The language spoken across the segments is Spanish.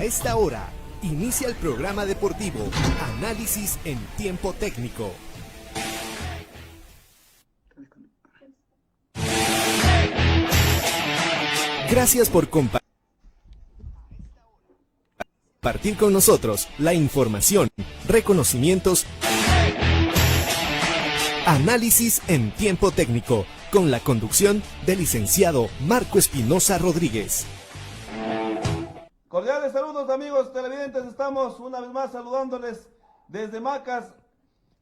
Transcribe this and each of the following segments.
A esta hora, inicia el programa deportivo Análisis en Tiempo Técnico. Gracias por compartir con nosotros la información, reconocimientos. Análisis en Tiempo Técnico, con la conducción del licenciado Marco Espinosa Rodríguez. Cordiales saludos, amigos televidentes, estamos una vez más saludándoles desde Macas,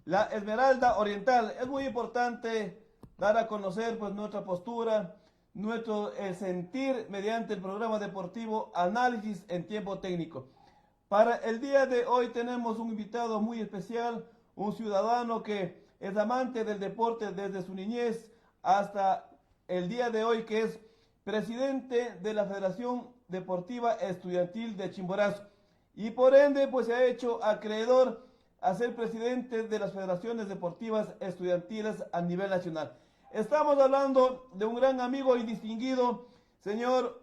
la Esmeralda Oriental. Es muy importante dar a conocer pues nuestra postura, nuestro sentir mediante el programa deportivo Análisis en Tiempo Técnico. Para el día de hoy tenemos un invitado muy especial, un ciudadano que es amante del deporte desde su niñez hasta el día de hoy, que es presidente de la Federación Deportiva Estudiantil de Chimborazo, y por ende pues se ha hecho acreedor a ser presidente de las federaciones deportivas estudiantiles a nivel nacional. Estamos hablando de un gran amigo y distinguido, señor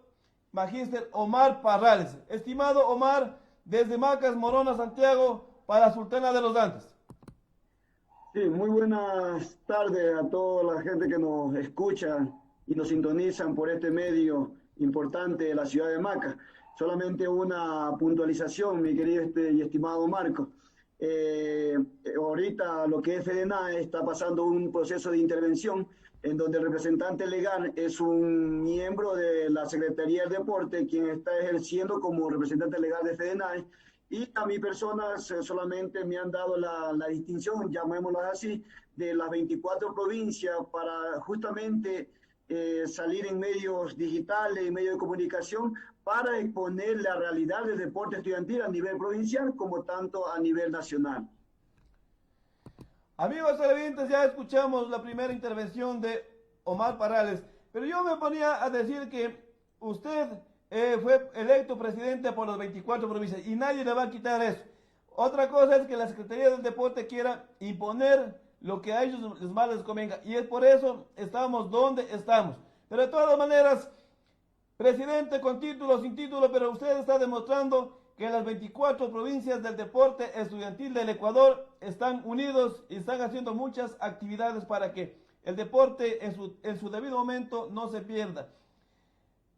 Magíster Omar Parrales. Estimado Omar, desde Macas, Morona, Santiago, para Sultana de los Andes. Sí, muy buenas tardes a toda la gente que nos escucha y nos sintonizan por este medio importante de la ciudad de Macas. Solamente una puntualización, mi querido y estimado Marco. Ahorita lo que es FEDENAE está pasando un proceso de intervención en donde el representante legal es un miembro de la Secretaría del Deporte, quien está ejerciendo como representante legal de FEDENAE, y a mi persona solamente me han dado la distinción, llamémoslo así, de las 24 provincias para justamente salir en medios digitales, en medios de comunicación, para exponer la realidad del deporte estudiantil a nivel provincial como tanto a nivel nacional. Amigos televidentes, ya escuchamos la primera intervención de Omar Parrales, pero yo me ponía a decir que usted fue electo presidente por las 24 provincias y nadie le va a quitar eso. Otra cosa es que la Secretaría del Deporte quiera imponer lo que a ellos más les convenga, y es por eso estamos donde estamos. Pero de todas maneras, presidente con título, sin título, pero usted está demostrando que las 24 provincias del deporte estudiantil del Ecuador están unidos y están haciendo muchas actividades para que el deporte en su debido momento no se pierda.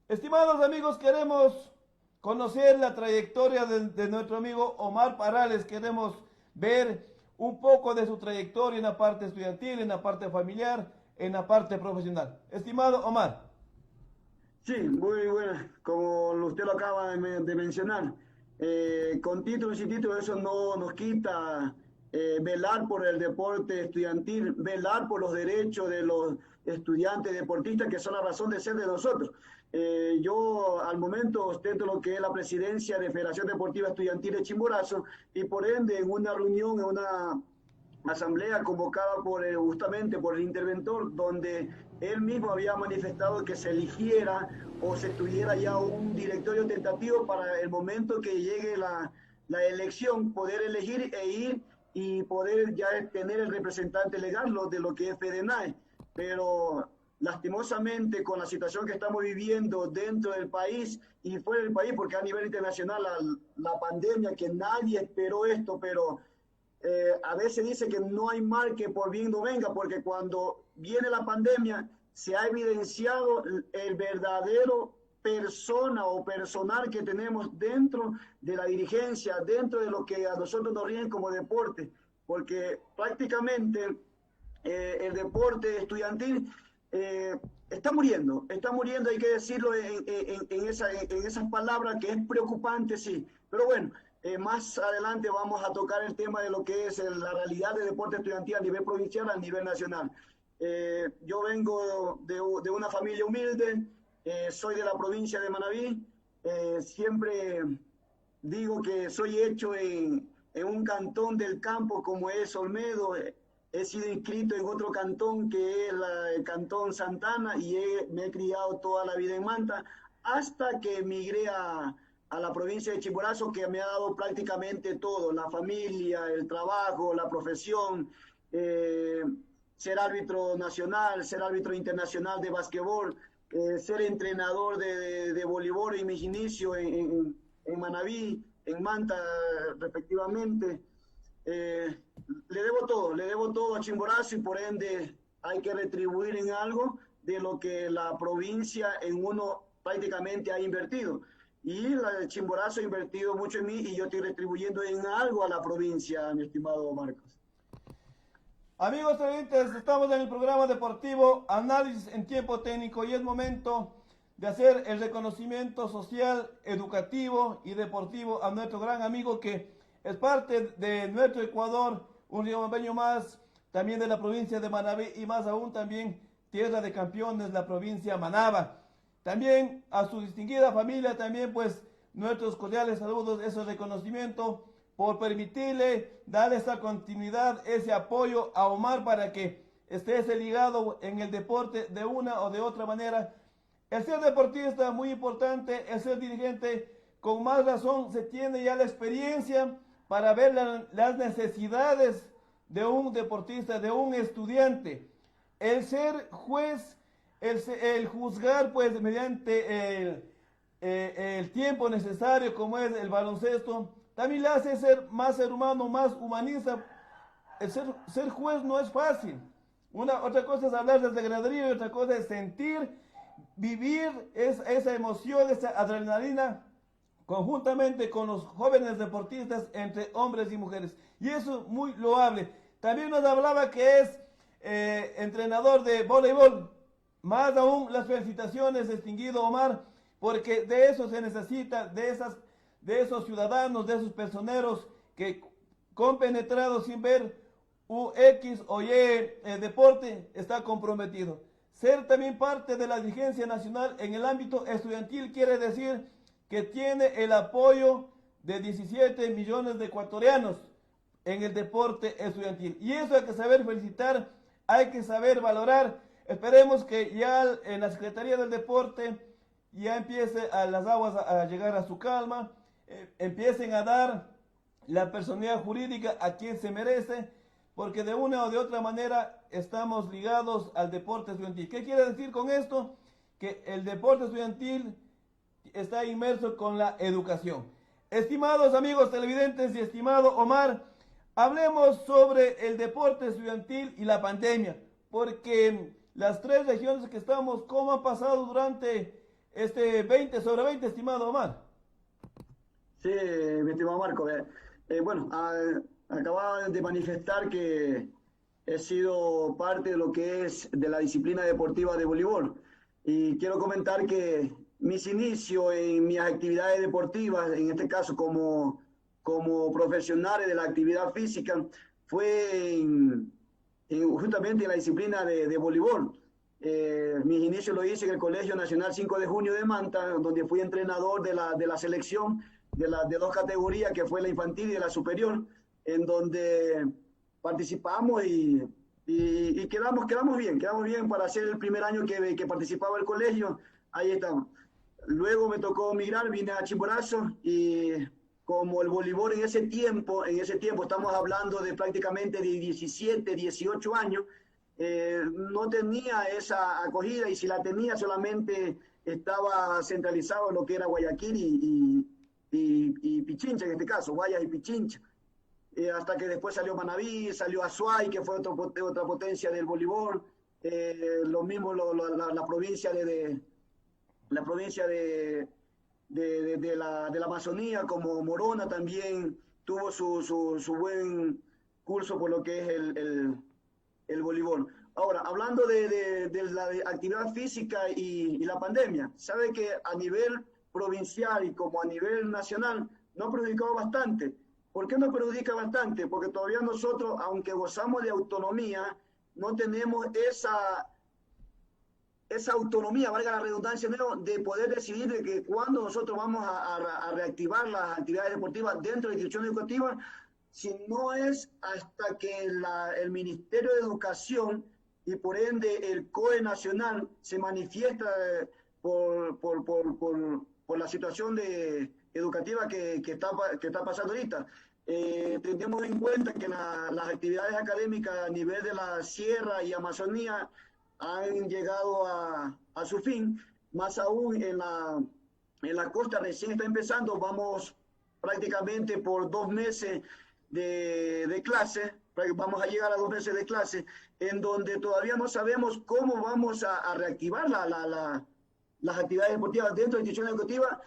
Estimados amigos, queremos conocer la trayectoria de nuestro amigo Omar Parrales. Queremos ver un poco de su trayectoria en la parte estudiantil, en la parte familiar, en la parte profesional. Estimado Omar. Sí, muy buena, como usted lo acaba de mencionar. Con título y sin título eso no nos quita velar por el deporte estudiantil, velar por los derechos de los estudiantes deportistas, que son la razón de ser de nosotros. Yo al momento ostento lo que es la presidencia de Federación Deportiva Estudiantil de Chimborazo, y por ende en una reunión, en una asamblea convocada justamente por el interventor, donde él mismo había manifestado que se eligiera o se tuviera ya un directorio tentativo para el momento que llegue la elección, poder elegir e ir y poder ya tener el representante legal de lo que es FEDENAE. Pero lastimosamente, con la situación que estamos viviendo dentro del país y fuera del país, porque a nivel internacional la pandemia, que nadie esperó esto, pero a veces dice que no hay mal que por bien no venga, porque cuando viene la pandemia se ha evidenciado el verdadero persona o personal que tenemos dentro de la dirigencia, dentro de lo que a nosotros nos ríen como deporte, porque prácticamente el deporte estudiantil está muriendo, hay que decirlo en esas palabras, que es preocupante, sí, pero bueno. Más adelante vamos a tocar el tema de lo que es la realidad del deporte estudiantil a nivel provincial, a nivel nacional. Yo vengo de una familia humilde, soy de la provincia de Manabí, siempre digo que soy hecho en un cantón del campo como es Olmedo. He sido inscrito en otro cantón que es el Cantón Santana, y me he criado toda la vida en Manta, hasta que emigré a la provincia de Chimborazo, que me ha dado prácticamente todo: la familia, el trabajo, la profesión, ser árbitro nacional, ser árbitro internacional de basquetbol, ser entrenador de voleibol en mis inicios en Manabí, en Manta, respectivamente. Le debo todo a Chimborazo y por ende hay que retribuir en algo de lo que la provincia en uno prácticamente ha invertido. Y la de Chimborazo ha invertido mucho en mí y yo estoy retribuyendo en algo a la provincia, mi estimado Marcos. Amigos televidentes, estamos en el programa deportivo Análisis en Tiempo Técnico y es momento de hacer el reconocimiento social, educativo y deportivo a nuestro gran amigo que es parte de nuestro Ecuador, un riobambeño más, también de la provincia de Manabí y más aún también tierra de campeones, la provincia Manaba. También a su distinguida familia, también pues nuestros cordiales saludos, ese reconocimiento por permitirle darle esa continuidad, ese apoyo a Omar para que esté ese ligado en el deporte de una o de otra manera. El ser deportista, muy importante, el ser dirigente, con más razón se tiene ya la experiencia para ver las necesidades de un deportista, de un estudiante. El ser juez, el juzgar pues mediante el tiempo necesario como es el baloncesto, también le hace ser más ser humano, más humanista. El ser juez no es fácil. Otra cosa es hablar desde graderío y otra cosa es sentir, vivir esa emoción, esa adrenalina conjuntamente con los jóvenes deportistas entre hombres y mujeres. Y eso es muy loable. También nos hablaba que es entrenador de voleibol. Más aún las felicitaciones, distinguido Omar, porque de eso se necesita, de esos ciudadanos, de esos personeros que compenetrados sin ver X o Y deporte está comprometido. Ser también parte de la dirigencia nacional en el ámbito estudiantil quiere decir que tiene el apoyo de 17 millones de ecuatorianos en el deporte estudiantil. Y eso hay que saber felicitar, hay que saber valorar. Esperemos que ya en la Secretaría del Deporte ya empiece a las aguas a llegar a su calma, empiecen a dar la personalidad jurídica a quien se merece, porque de una o de otra manera estamos ligados al deporte estudiantil. ¿Qué quiere decir con esto? Que el deporte estudiantil está inmerso con la educación. Estimados amigos televidentes y estimado Omar, hablemos sobre el deporte estudiantil y la pandemia, porque las tres regiones que estamos, ¿cómo ha pasado durante este 20 sobre 20, estimado Omar? Sí, mi estimado Marco. Bueno, acababa de manifestar que he sido parte de lo que es de la disciplina deportiva de voleibol. Y quiero comentar que mis inicios en mis actividades deportivas, en este caso como profesionales de la actividad física, fue justamente en la disciplina de voleibol. Mis inicios lo hice en el Colegio Nacional 5 de Junio de Manta, donde fui entrenador de la selección de dos categorías, que fue la infantil y la superior, en donde participamos y quedamos bien para hacer el primer año que participaba el colegio. Ahí estamos. Luego me tocó migrar, vine a Chimborazo y como el voleibol en ese tiempo estamos hablando de prácticamente de 17, 18 años, no tenía esa acogida y si la tenía solamente estaba centralizado en lo que era Guayaquil y Pichincha, en este caso, Guayas y Pichincha. Hasta que después salió Manabí, salió Azuay, que fue otra potencia del voleibol, lo mismo la provincia de la Amazonía, como Morona también tuvo su buen curso por lo que es el voleibol. Ahora, hablando de la actividad física y la pandemia, sabe que a nivel provincial y como a nivel nacional nos perjudicó bastante. ¿Por qué nos perjudica bastante? Porque todavía nosotros, aunque gozamos de autonomía, no tenemos esa autonomía, valga la redundancia, de poder decidir de que cuando nosotros vamos a reactivar las actividades deportivas dentro de la institución educativa, si no es hasta que el Ministerio de Educación y por ende el COE nacional se manifiesta por la situación educativa que está pasando ahorita. Tengamos en cuenta que las actividades académicas a nivel de la Sierra y Amazonía han llegado a su fin, más aún en en la costa recién está empezando, vamos prácticamente por 2 meses de clase, vamos a llegar a 2 meses de clase, en donde todavía no sabemos cómo vamos a reactivar las actividades deportivas dentro de la institución educativa,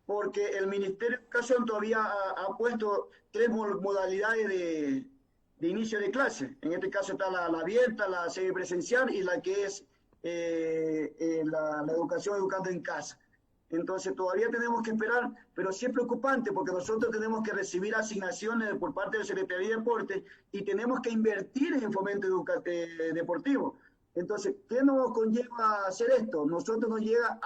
porque el Ministerio de Educación todavía ha puesto 3 modalidades de inicio de clase. En este caso está la abierta, la semipresencial y la que es la educación educando en casa. Entonces todavía tenemos que esperar, pero sí es preocupante porque nosotros tenemos que recibir asignaciones por parte de la Secretaría de Deportes y tenemos que invertir en fomento deportivo. Entonces, ¿qué nos conlleva hacer esto? Nosotros nos llega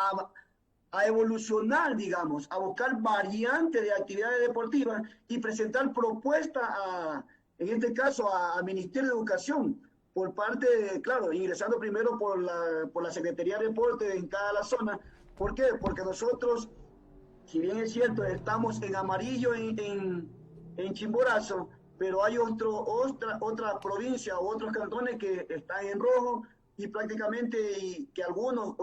a evolucionar, digamos, a buscar variantes de actividades deportivas y presentar propuestas, en este caso, al Ministerio de Educación, por parte, claro, ingresando primero por la Secretaría de Deportes en cada zona. ¿Por qué? Porque nosotros, si bien es cierto, estamos en amarillo en Chimborazo, pero hay otra provincia o otros cantones que están en rojo y prácticamente que algunos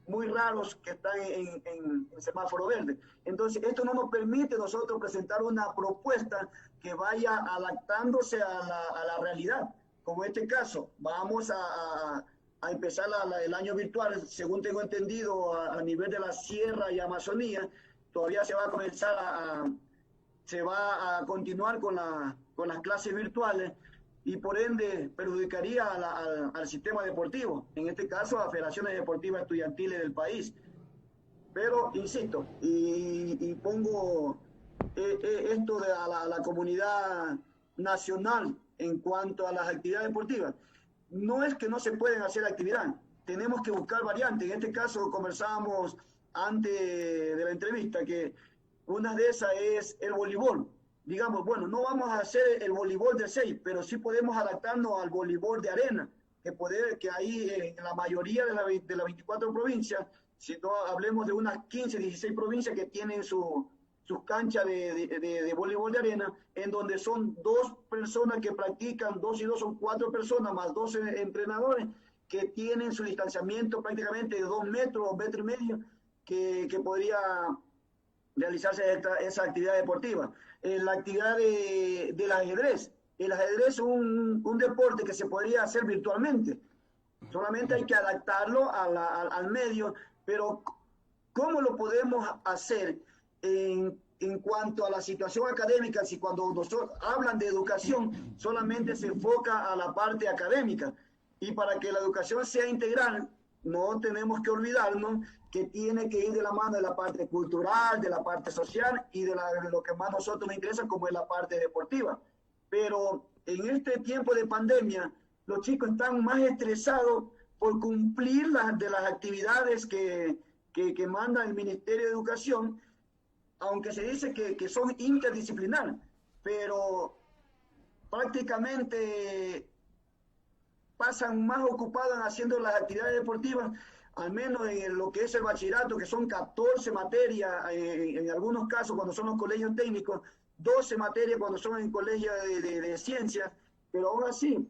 muy raros que están en semáforo verde. Entonces, esto no nos permite nosotros presentar una propuesta que vaya adaptándose a la realidad. Como en este caso, vamos a empezar el año virtual, según tengo entendido, a nivel de la Sierra y Amazonía, todavía se va a comenzar se va a continuar con las clases virtuales y por ende perjudicaría al sistema deportivo, en este caso a federaciones deportivas estudiantiles del país. Pero, insisto, y pongo esto a la comunidad nacional en cuanto a las actividades deportivas. No es que no se pueden hacer actividad, tenemos que buscar variantes. En este caso conversábamos antes de la entrevista que una de esas es el voleibol. Digamos, bueno, no vamos a hacer el voleibol de 6, pero sí podemos adaptarnos al voleibol de arena, que ahí en la mayoría de las 24 provincias, si no hablemos de unas 15, 16 provincias que tienen sus canchas de voleibol de arena, en donde son 2 personas que practican, 2 y 2 son 4 personas, más 12 entrenadores que tienen su distanciamiento prácticamente de 2 metros, 2 metros y medio, que podría realizarse esa actividad deportiva. La actividad del ajedrez. El ajedrez es un deporte que se podría hacer virtualmente. Solamente hay que adaptarlo al medio, pero ¿cómo lo podemos hacer en cuanto a la situación académica? Si cuando nosotros hablan de educación, solamente se enfoca a la parte académica. Y para que la educación sea integral, no tenemos que olvidarnos que tiene que ir de la mano de la parte cultural, de la parte social y de lo que más a nosotros nos interesa, como es la parte deportiva. Pero en este tiempo de pandemia, los chicos están más estresados por cumplir las actividades que manda el Ministerio de Educación, aunque se dice que son interdisciplinares, pero prácticamente pasan más ocupados haciendo las actividades deportivas, al menos en lo que es el bachillerato, que son 14 materias, en algunos casos cuando son los colegios técnicos, 12 materias cuando son en colegios de ciencias, pero aún así,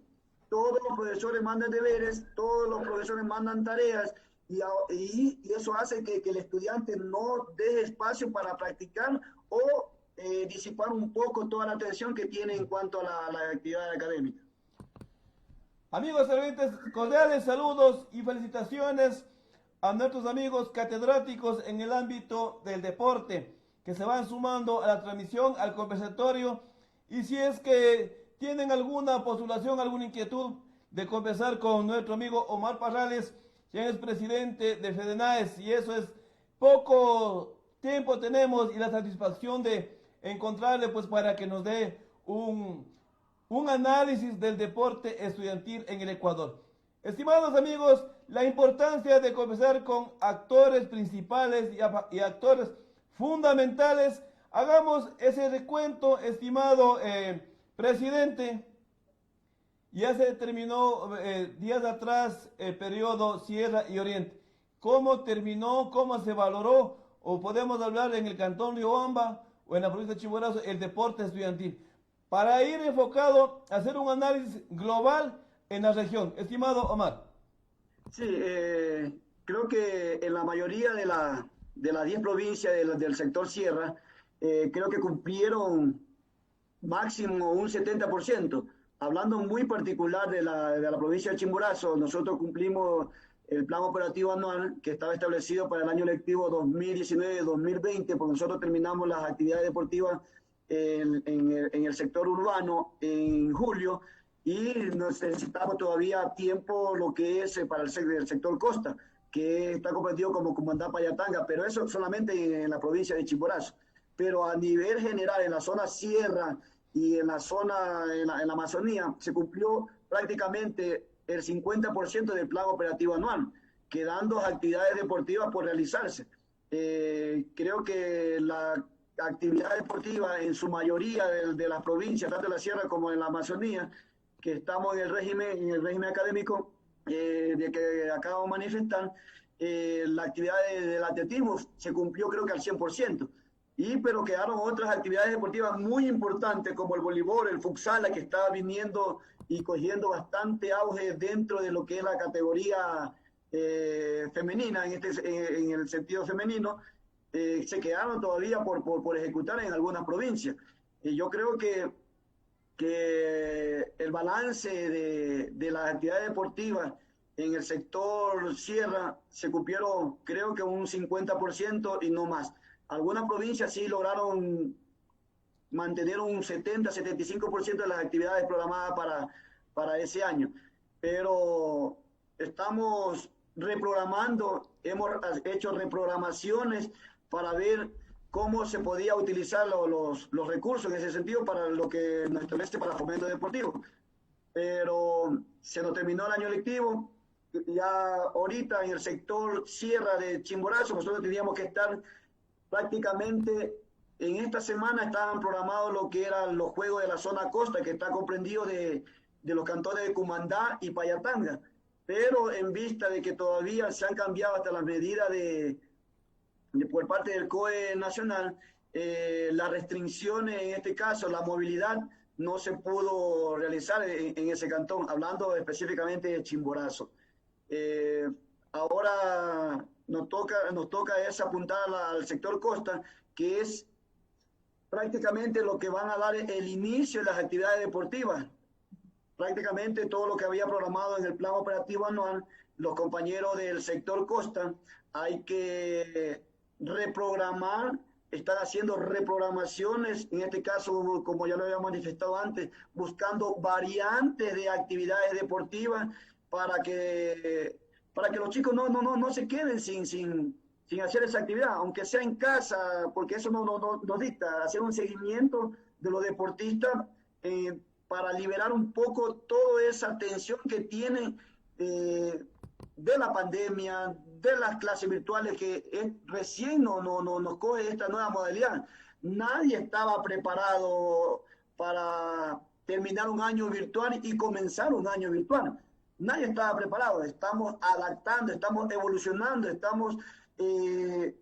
todos los profesores mandan deberes, todos los profesores mandan tareas, y eso hace que el estudiante no deje espacio para practicar o disipar un poco toda la atención que tiene en cuanto a la actividad académica. Amigos televidentes, cordiales saludos y felicitaciones a nuestros amigos catedráticos en el ámbito del deporte que se van sumando a la transmisión, al conversatorio. Y si es que tienen alguna postulación, alguna inquietud de conversar con nuestro amigo Omar Parrales, quien es presidente de FEDENAES, y eso es poco tiempo tenemos y la satisfacción de encontrarle pues para que nos dé un análisis del deporte estudiantil en el Ecuador. Estimados amigos, la importancia de conversar con actores principales y actores fundamentales. Hagamos ese recuento, estimado presidente. Ya se terminó días atrás el periodo Sierra y Oriente. ¿Cómo terminó? ¿Cómo se valoró? O podemos hablar en el cantón Riobamba o en la provincia de Chimborazo el deporte estudiantil, para ir enfocado a hacer un análisis global en la región. Estimado Omar. Sí, creo que en la mayoría de de las 10 provincias del sector sierra, creo que cumplieron máximo un 70%. Hablando muy particular de la provincia de Chimborazo, nosotros cumplimos el plan operativo anual que estaba establecido para el año lectivo 2019-2020, pues nosotros terminamos las actividades deportivas en el sector urbano en julio y necesitamos todavía tiempo lo que es para el sector costa, que está comprendido como Comandá Payatanga, pero eso solamente en la provincia de Chimborazo. Pero a nivel general, en la zona sierra y en la zona, en la Amazonía, se cumplió prácticamente el 50% del plan operativo anual, quedando actividades deportivas por realizarse. Creo que la actividad deportiva en su mayoría de las provincias, tanto en la sierra como en la Amazonía, que estamos en el régimen académico de que acabo de manifestar, la actividad del atletismo se cumplió creo que al 100%. Pero quedaron otras actividades deportivas muy importantes como el voleibol, el futsal, la que está viniendo y cogiendo bastante auge dentro de lo que es la categoría femenina, en el sentido femenino, se quedaron todavía por ejecutar en algunas provincias. Yo creo que el balance de las actividades deportivas en el sector sierra se cumplieron creo que un 50% y no más. Algunas provincias sí lograron mantener un 70-75% de las actividades programadas para ese año. Pero estamos reprogramando, hemos hecho reprogramaciones para ver cómo se podía utilizar los recursos en ese sentido para lo que nos establece para fomento deportivo. Pero se nos terminó el año lectivo, ya ahorita en el sector sierra de Chimborazo nosotros teníamos que estar prácticamente en esta semana estaban programados lo que eran los juegos de la zona costa, que está comprendido de los cantones de Cumandá y Payatanga. Pero en vista de que todavía se han cambiado hasta las medidas por parte del COE nacional, las restricciones, en este caso, la movilidad, no se pudo realizar en ese cantón, hablando específicamente de Chimborazo. Ahora nos toca es apuntar al sector costa, que es prácticamente lo que van a dar el inicio de las actividades deportivas. Prácticamente todo lo que había programado en el plan operativo anual, los compañeros del sector costa, hay que reprogramar, están haciendo reprogramaciones, en este caso, como ya lo había manifestado antes, buscando variantes de actividades deportivas para que los chicos no se queden sin hacer esa actividad, aunque sea en casa, porque eso nos dicta hacer un seguimiento de los deportistas para liberar un poco toda esa tensión que tienen de la pandemia, de las clases virtuales, que recién nos coge esta nueva modalidad. Nadie estaba preparado para terminar un año virtual y comenzar un año virtual. Nadie estaba preparado, estamos adaptando, estamos evolucionando, estamos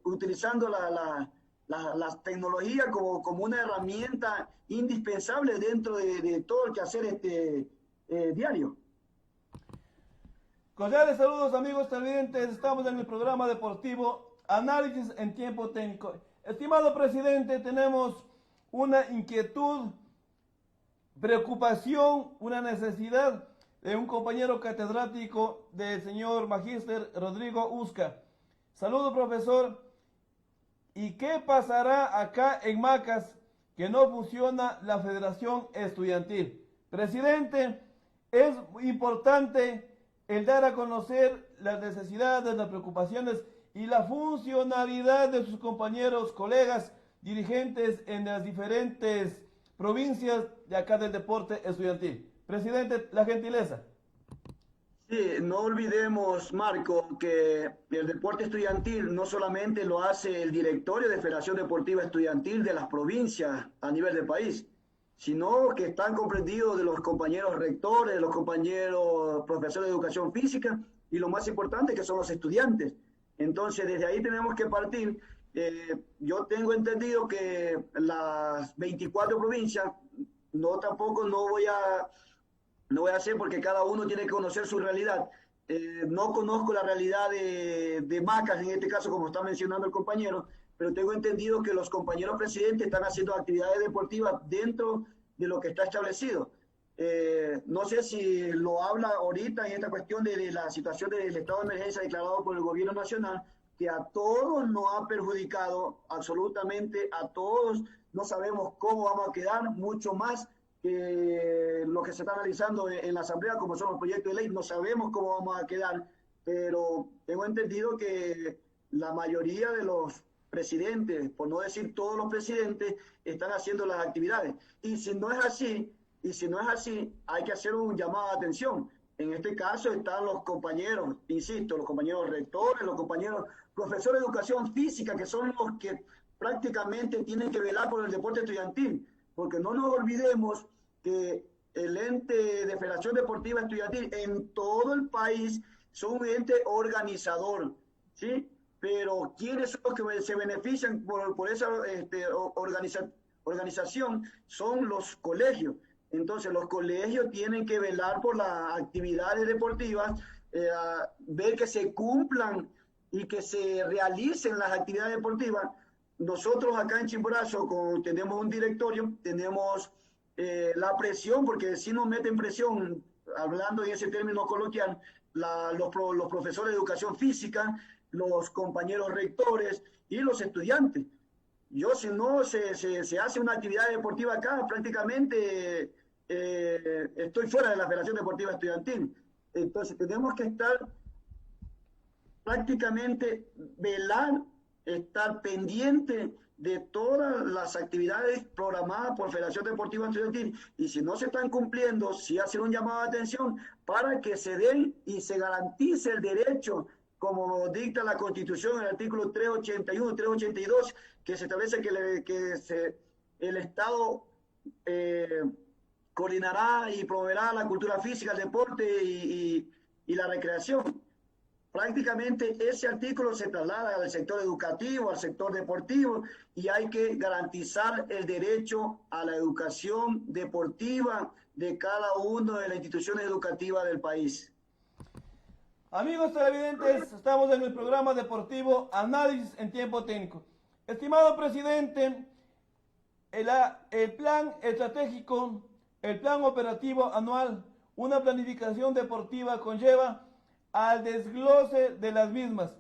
utilizando la tecnología como una herramienta indispensable dentro de todo el quehacer diario. Cordiales saludos amigos televidentes, estamos en el programa deportivo Análisis en Tiempo Técnico. Estimado presidente, tenemos una inquietud, preocupación, una necesidad de un compañero catedrático del señor Magíster Rodrigo Uzca. Saludo, profesor. ¿Y qué pasará acá en Macas que no funciona la Federación Estudiantil? Presidente, es importante el dar a conocer las necesidades, las preocupaciones y la funcionalidad de sus compañeros, colegas, dirigentes en las diferentes provincias de acá del deporte estudiantil. Presidente, la gentileza. Sí, no olvidemos, Marco, que el deporte estudiantil no solamente lo hace el directorio de Federación Deportiva Estudiantil de las provincias a nivel del país, sino que están comprendidos de los compañeros rectores, de los compañeros profesores de educación física y lo más importante que son los estudiantes. Entonces, desde ahí tenemos que partir. Yo tengo entendido que las 24 provincias, no voy a hacer porque cada uno tiene que conocer su realidad, no conozco la realidad de Macas, en este caso, como está mencionando el compañero, pero tengo entendido que los compañeros presidentes están haciendo actividades deportivas dentro de lo que está establecido. No sé si lo habla ahorita en esta cuestión de la situación del estado de emergencia declarado por el gobierno nacional, que a todos nos ha perjudicado, absolutamente a todos. No sabemos cómo vamos a quedar, mucho más que lo que se está analizando en la Asamblea, como son los proyectos de ley. No sabemos cómo vamos a quedar, pero tengo entendido que la mayoría de los presidentes, por no decir todos los presidentes, están haciendo las actividades. Y si no es así, hay que hacer un llamado de atención. En este caso están los compañeros, insisto, los compañeros rectores, los compañeros profesores de educación física, que son los que prácticamente tienen que velar por el deporte estudiantil, porque no nos olvidemos que el ente de Federación Deportiva Estudiantil en todo el país son un ente organizador, ¿sí? Pero ¿quiénes son los que se benefician por esa organización? Son los colegios. Entonces los colegios tienen que velar por las actividades deportivas, ver que se cumplan y que se realicen las actividades deportivas. Nosotros acá en Chimborazo tenemos un directorio, tenemos la presión, porque si nos meten presión, hablando en ese término coloquial, los profesores de educación física, los compañeros rectores y los estudiantes. Yo, si no se hace una actividad deportiva acá, prácticamente estoy fuera de la Federación Deportiva Estudiantil. Entonces tenemos que estar prácticamente, estar pendiente de todas las actividades programadas por Federación Deportiva Estudiantil, y si no se están cumpliendo, sí hacer un llamado de atención para que se den y se garantice el derecho, como dicta la Constitución en el artículo 381, 382, que se establece que el Estado coordinará y proveerá la cultura física, el deporte y la recreación. Prácticamente ese artículo se traslada al sector educativo, al sector deportivo, y hay que garantizar el derecho a la educación deportiva de cada una de las instituciones educativas del país. Amigos televidentes, estamos en el programa deportivo Análisis en Tiempo Técnico. Estimado presidente, el plan estratégico, el plan operativo anual, una planificación deportiva conlleva al desglose de las mismas.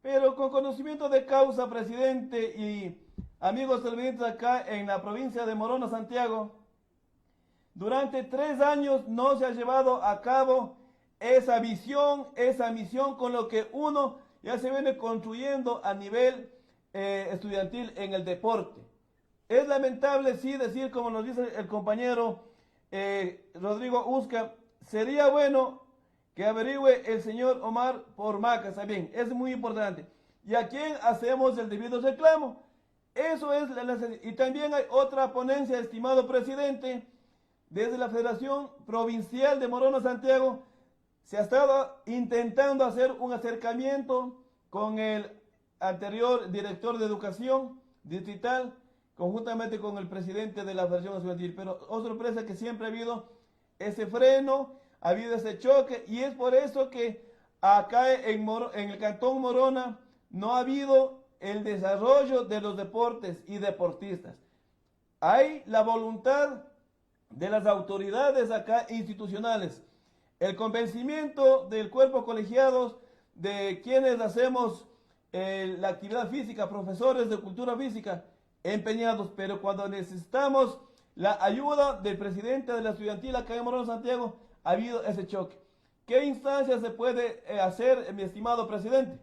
Pero con conocimiento de causa, presidente y amigos televidentes acá en la provincia de Morona, Santiago, durante 3 años no se ha llevado a cabo esa visión, esa misión con lo que uno ya se viene construyendo a nivel estudiantil en el deporte. Es lamentable, sí, decir, como nos dice el compañero Rodrigo Usca, sería bueno que averigüe el señor Omar por Macas también, es muy importante. ¿Y a quién hacemos el debido reclamo? Eso es y también hay otra ponencia, estimado presidente, desde la Federación Provincial de Morona, Santiago, se ha estado intentando hacer un acercamiento con el anterior director de educación distrital, conjuntamente con el presidente de la Federación Estudiantil, pero oh sorpresa que siempre ha habido ese freno, ha habido ese choque, y es por eso que acá en el Cantón Morona no ha habido el desarrollo de los deportes y deportistas. Hay la voluntad de las autoridades acá institucionales, el convencimiento del cuerpo colegiados de quienes hacemos la actividad física, profesores de cultura física, empeñados, pero cuando necesitamos la ayuda del presidente de la estudiantil acá en Morona, Santiago, ha habido ese choque. ¿Qué instancia se puede hacer, mi estimado presidente?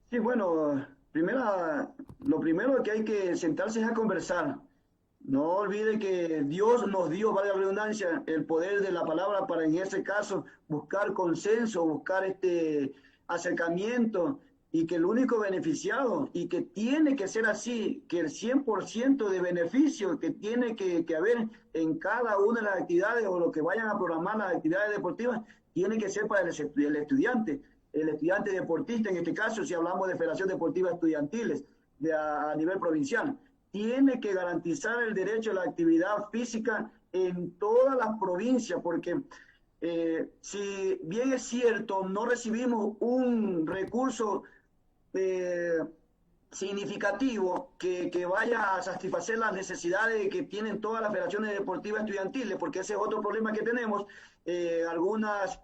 Sí, bueno, lo primero que hay que sentarse es a conversar. No olvide que Dios nos dio, valga la redundancia, el poder de la palabra para, en ese caso, buscar consenso, buscar acercamiento, y que el único beneficiado, y que tiene que ser así, que el 100% de beneficio que tiene que haber en cada una de las actividades o lo que vayan a programar las actividades deportivas, tiene que ser para el estudiante deportista, en este caso, si hablamos de Federación Deportiva Estudiantiles a nivel provincial. Tiene que garantizar el derecho a la actividad física en todas las provincias, porque Si bien es cierto, no recibimos un recurso significativo que vaya a satisfacer las necesidades que tienen todas las federaciones deportivas estudiantiles, porque ese es otro problema que tenemos. Algunas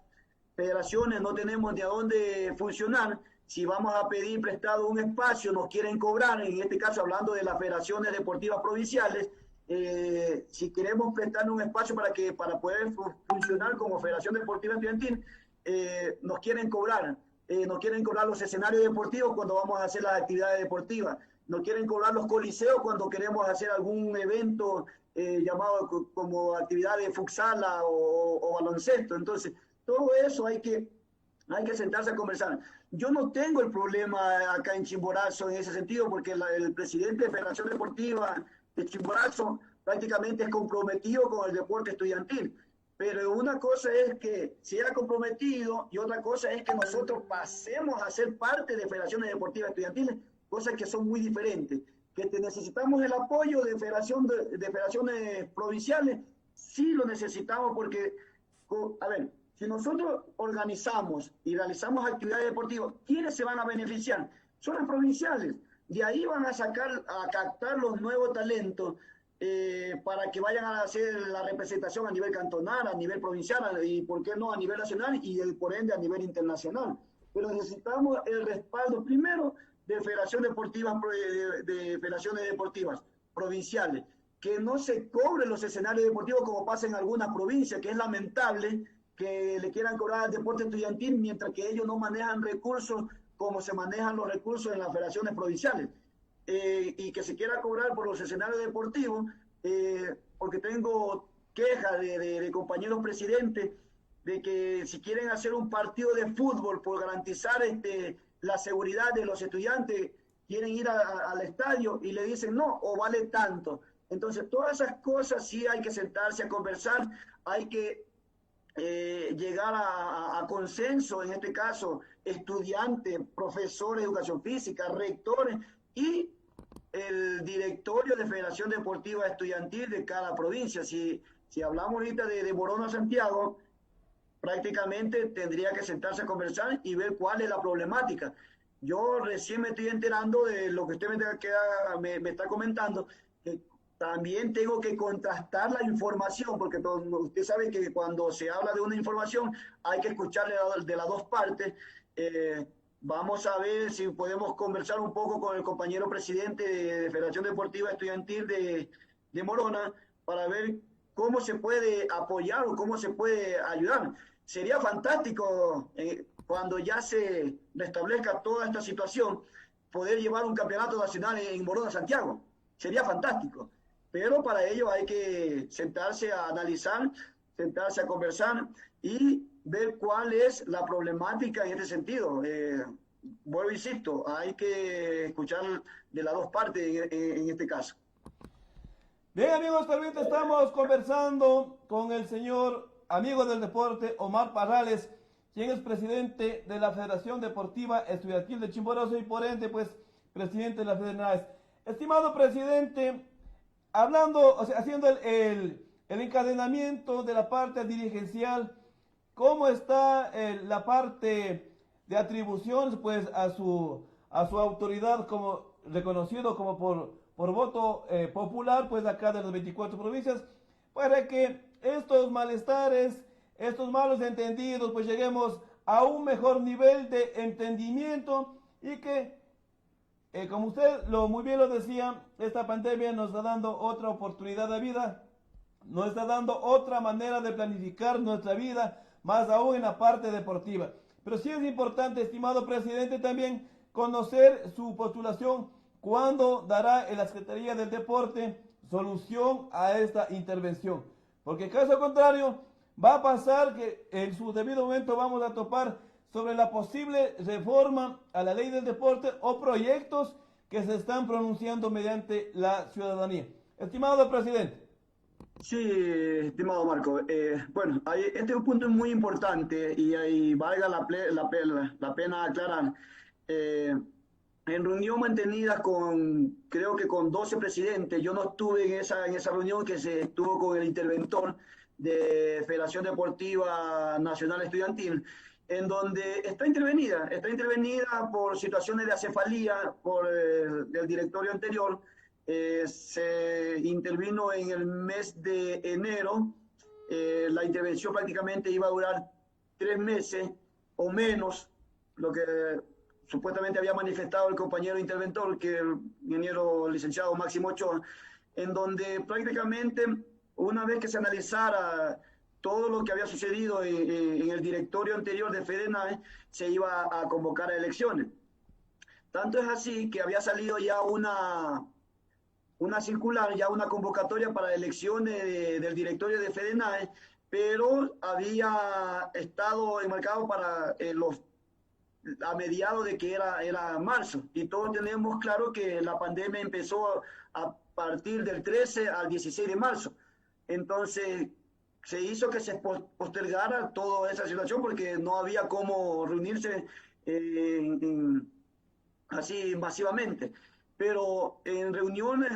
federaciones no tenemos de a dónde funcionar. Si vamos a pedir prestado un espacio, nos quieren cobrar, en este caso hablando de las federaciones deportivas provinciales, si queremos prestar un espacio para poder funcionar como Federación Deportiva Estudiantil, nos quieren cobrar. Nos quieren cobrar los escenarios deportivos cuando vamos a hacer las actividades deportivas. Nos quieren cobrar los coliseos cuando queremos hacer algún evento llamado como actividad de futsala o baloncesto. Entonces, todo eso hay que sentarse a conversar. Yo no tengo el problema acá en Chimborazo en ese sentido, porque el presidente de Federación Deportiva de Chimborazo prácticamente es comprometido con el deporte estudiantil. Pero una cosa es que sea comprometido y otra cosa es que nosotros pasemos a ser parte de federaciones deportivas estudiantiles, cosas que son muy diferentes. Que necesitamos el apoyo de federaciones provinciales, sí lo necesitamos porque, a ver, si nosotros organizamos y realizamos actividades deportivas, ¿quiénes se van a beneficiar? Son las provinciales. De ahí van a captar los nuevos talentos para que vayan a hacer la representación a nivel cantonal, a nivel provincial y, ¿por qué no, a nivel nacional y por ende a nivel internacional? Pero necesitamos el respaldo primero de federaciones deportivas provinciales, que no se cobren los escenarios deportivos como pasa en algunas provincias, que es lamentable que le quieran cobrar al deporte estudiantil mientras que ellos no manejan recursos como se manejan los recursos en las federaciones provinciales. Y que se quiera cobrar por los escenarios deportivos, porque tengo quejas de compañeros presidentes de que si quieren hacer un partido de fútbol por garantizar la seguridad de los estudiantes, quieren ir al estadio y le dicen no, o vale tanto. Entonces, todas esas cosas sí hay que sentarse a conversar, hay que llegar a consenso, en este caso, estudiantes, profesores de educación física, rectores y el directorio de Federación Deportiva Estudiantil de cada provincia. Si hablamos ahorita de Morona a Santiago, prácticamente tendría que sentarse a conversar y ver cuál es la problemática. Yo recién me estoy enterando de lo que usted me está comentando, que también tengo que contrastar la información, porque usted sabe que cuando se habla de una información hay que escucharle de las dos partes. Vamos a ver si podemos conversar un poco con el compañero presidente de Federación Deportiva Estudiantil de Morona para ver cómo se puede apoyar o cómo se puede ayudar. Sería fantástico cuando ya se restablezca toda esta situación, poder llevar un campeonato nacional en Morona, Santiago. Sería fantástico. Pero para ello hay que sentarse a analizar, sentarse a conversar y ver cuál es la problemática en este sentido. Vuelvo, insisto, hay que escuchar de las dos partes en este caso. Bien, amigos, también estamos conversando con el señor amigo del deporte, Omar Parrales, quien es presidente de la Federación Deportiva Estudiantil de Chimborazo y por ende, pues, presidente de la Federación. Estimado presidente, hablando, o sea, haciendo el encadenamiento de la parte dirigencial, ¿cómo está la parte de atribuciones, pues, a su autoridad como reconocido como por voto popular, pues, acá de las 24 provincias, para que estos malestares, estos malos entendidos, pues, lleguemos a un mejor nivel de entendimiento y que, como usted muy bien lo decía, esta pandemia nos está dando otra oportunidad de vida, nos está dando otra manera de planificar nuestra vida, más aún en la parte deportiva. Pero sí es importante, estimado presidente, también conocer su postulación, cuándo dará en la Secretaría del Deporte solución a esta intervención. Porque caso contrario, va a pasar que en su debido momento vamos a topar sobre la posible reforma a la ley del deporte o proyectos que se están pronunciando mediante la ciudadanía. Estimado presidente. Sí, estimado Marco. Bueno, este es un punto muy importante y valga la pena aclarar. En reunión mantenida creo que con 12 presidentes, yo no estuve en esa reunión que se estuvo con el interventor de Federación Deportiva Nacional Estudiantil, en donde está intervenida por situaciones de acefalía por el directorio anterior. Se intervino en el mes de enero. La intervención prácticamente iba a durar 3 meses o menos, lo que supuestamente había manifestado el compañero interventor, que el ingeniero licenciado Máximo Ochoa, en donde prácticamente una vez que se analizara todo lo que había sucedido en el directorio anterior de FEDENAE, se iba a convocar a elecciones. Tanto es así que había salido ya una circular, ya una convocatoria para elecciones del directorio de FEDENAE, pero había estado enmarcado para a mediados de que era marzo, y todos tenemos claro que la pandemia empezó a partir del 13 al 16 de marzo. Entonces se hizo que se postergara toda esa situación porque no había cómo reunirse así masivamente. Pero en reuniones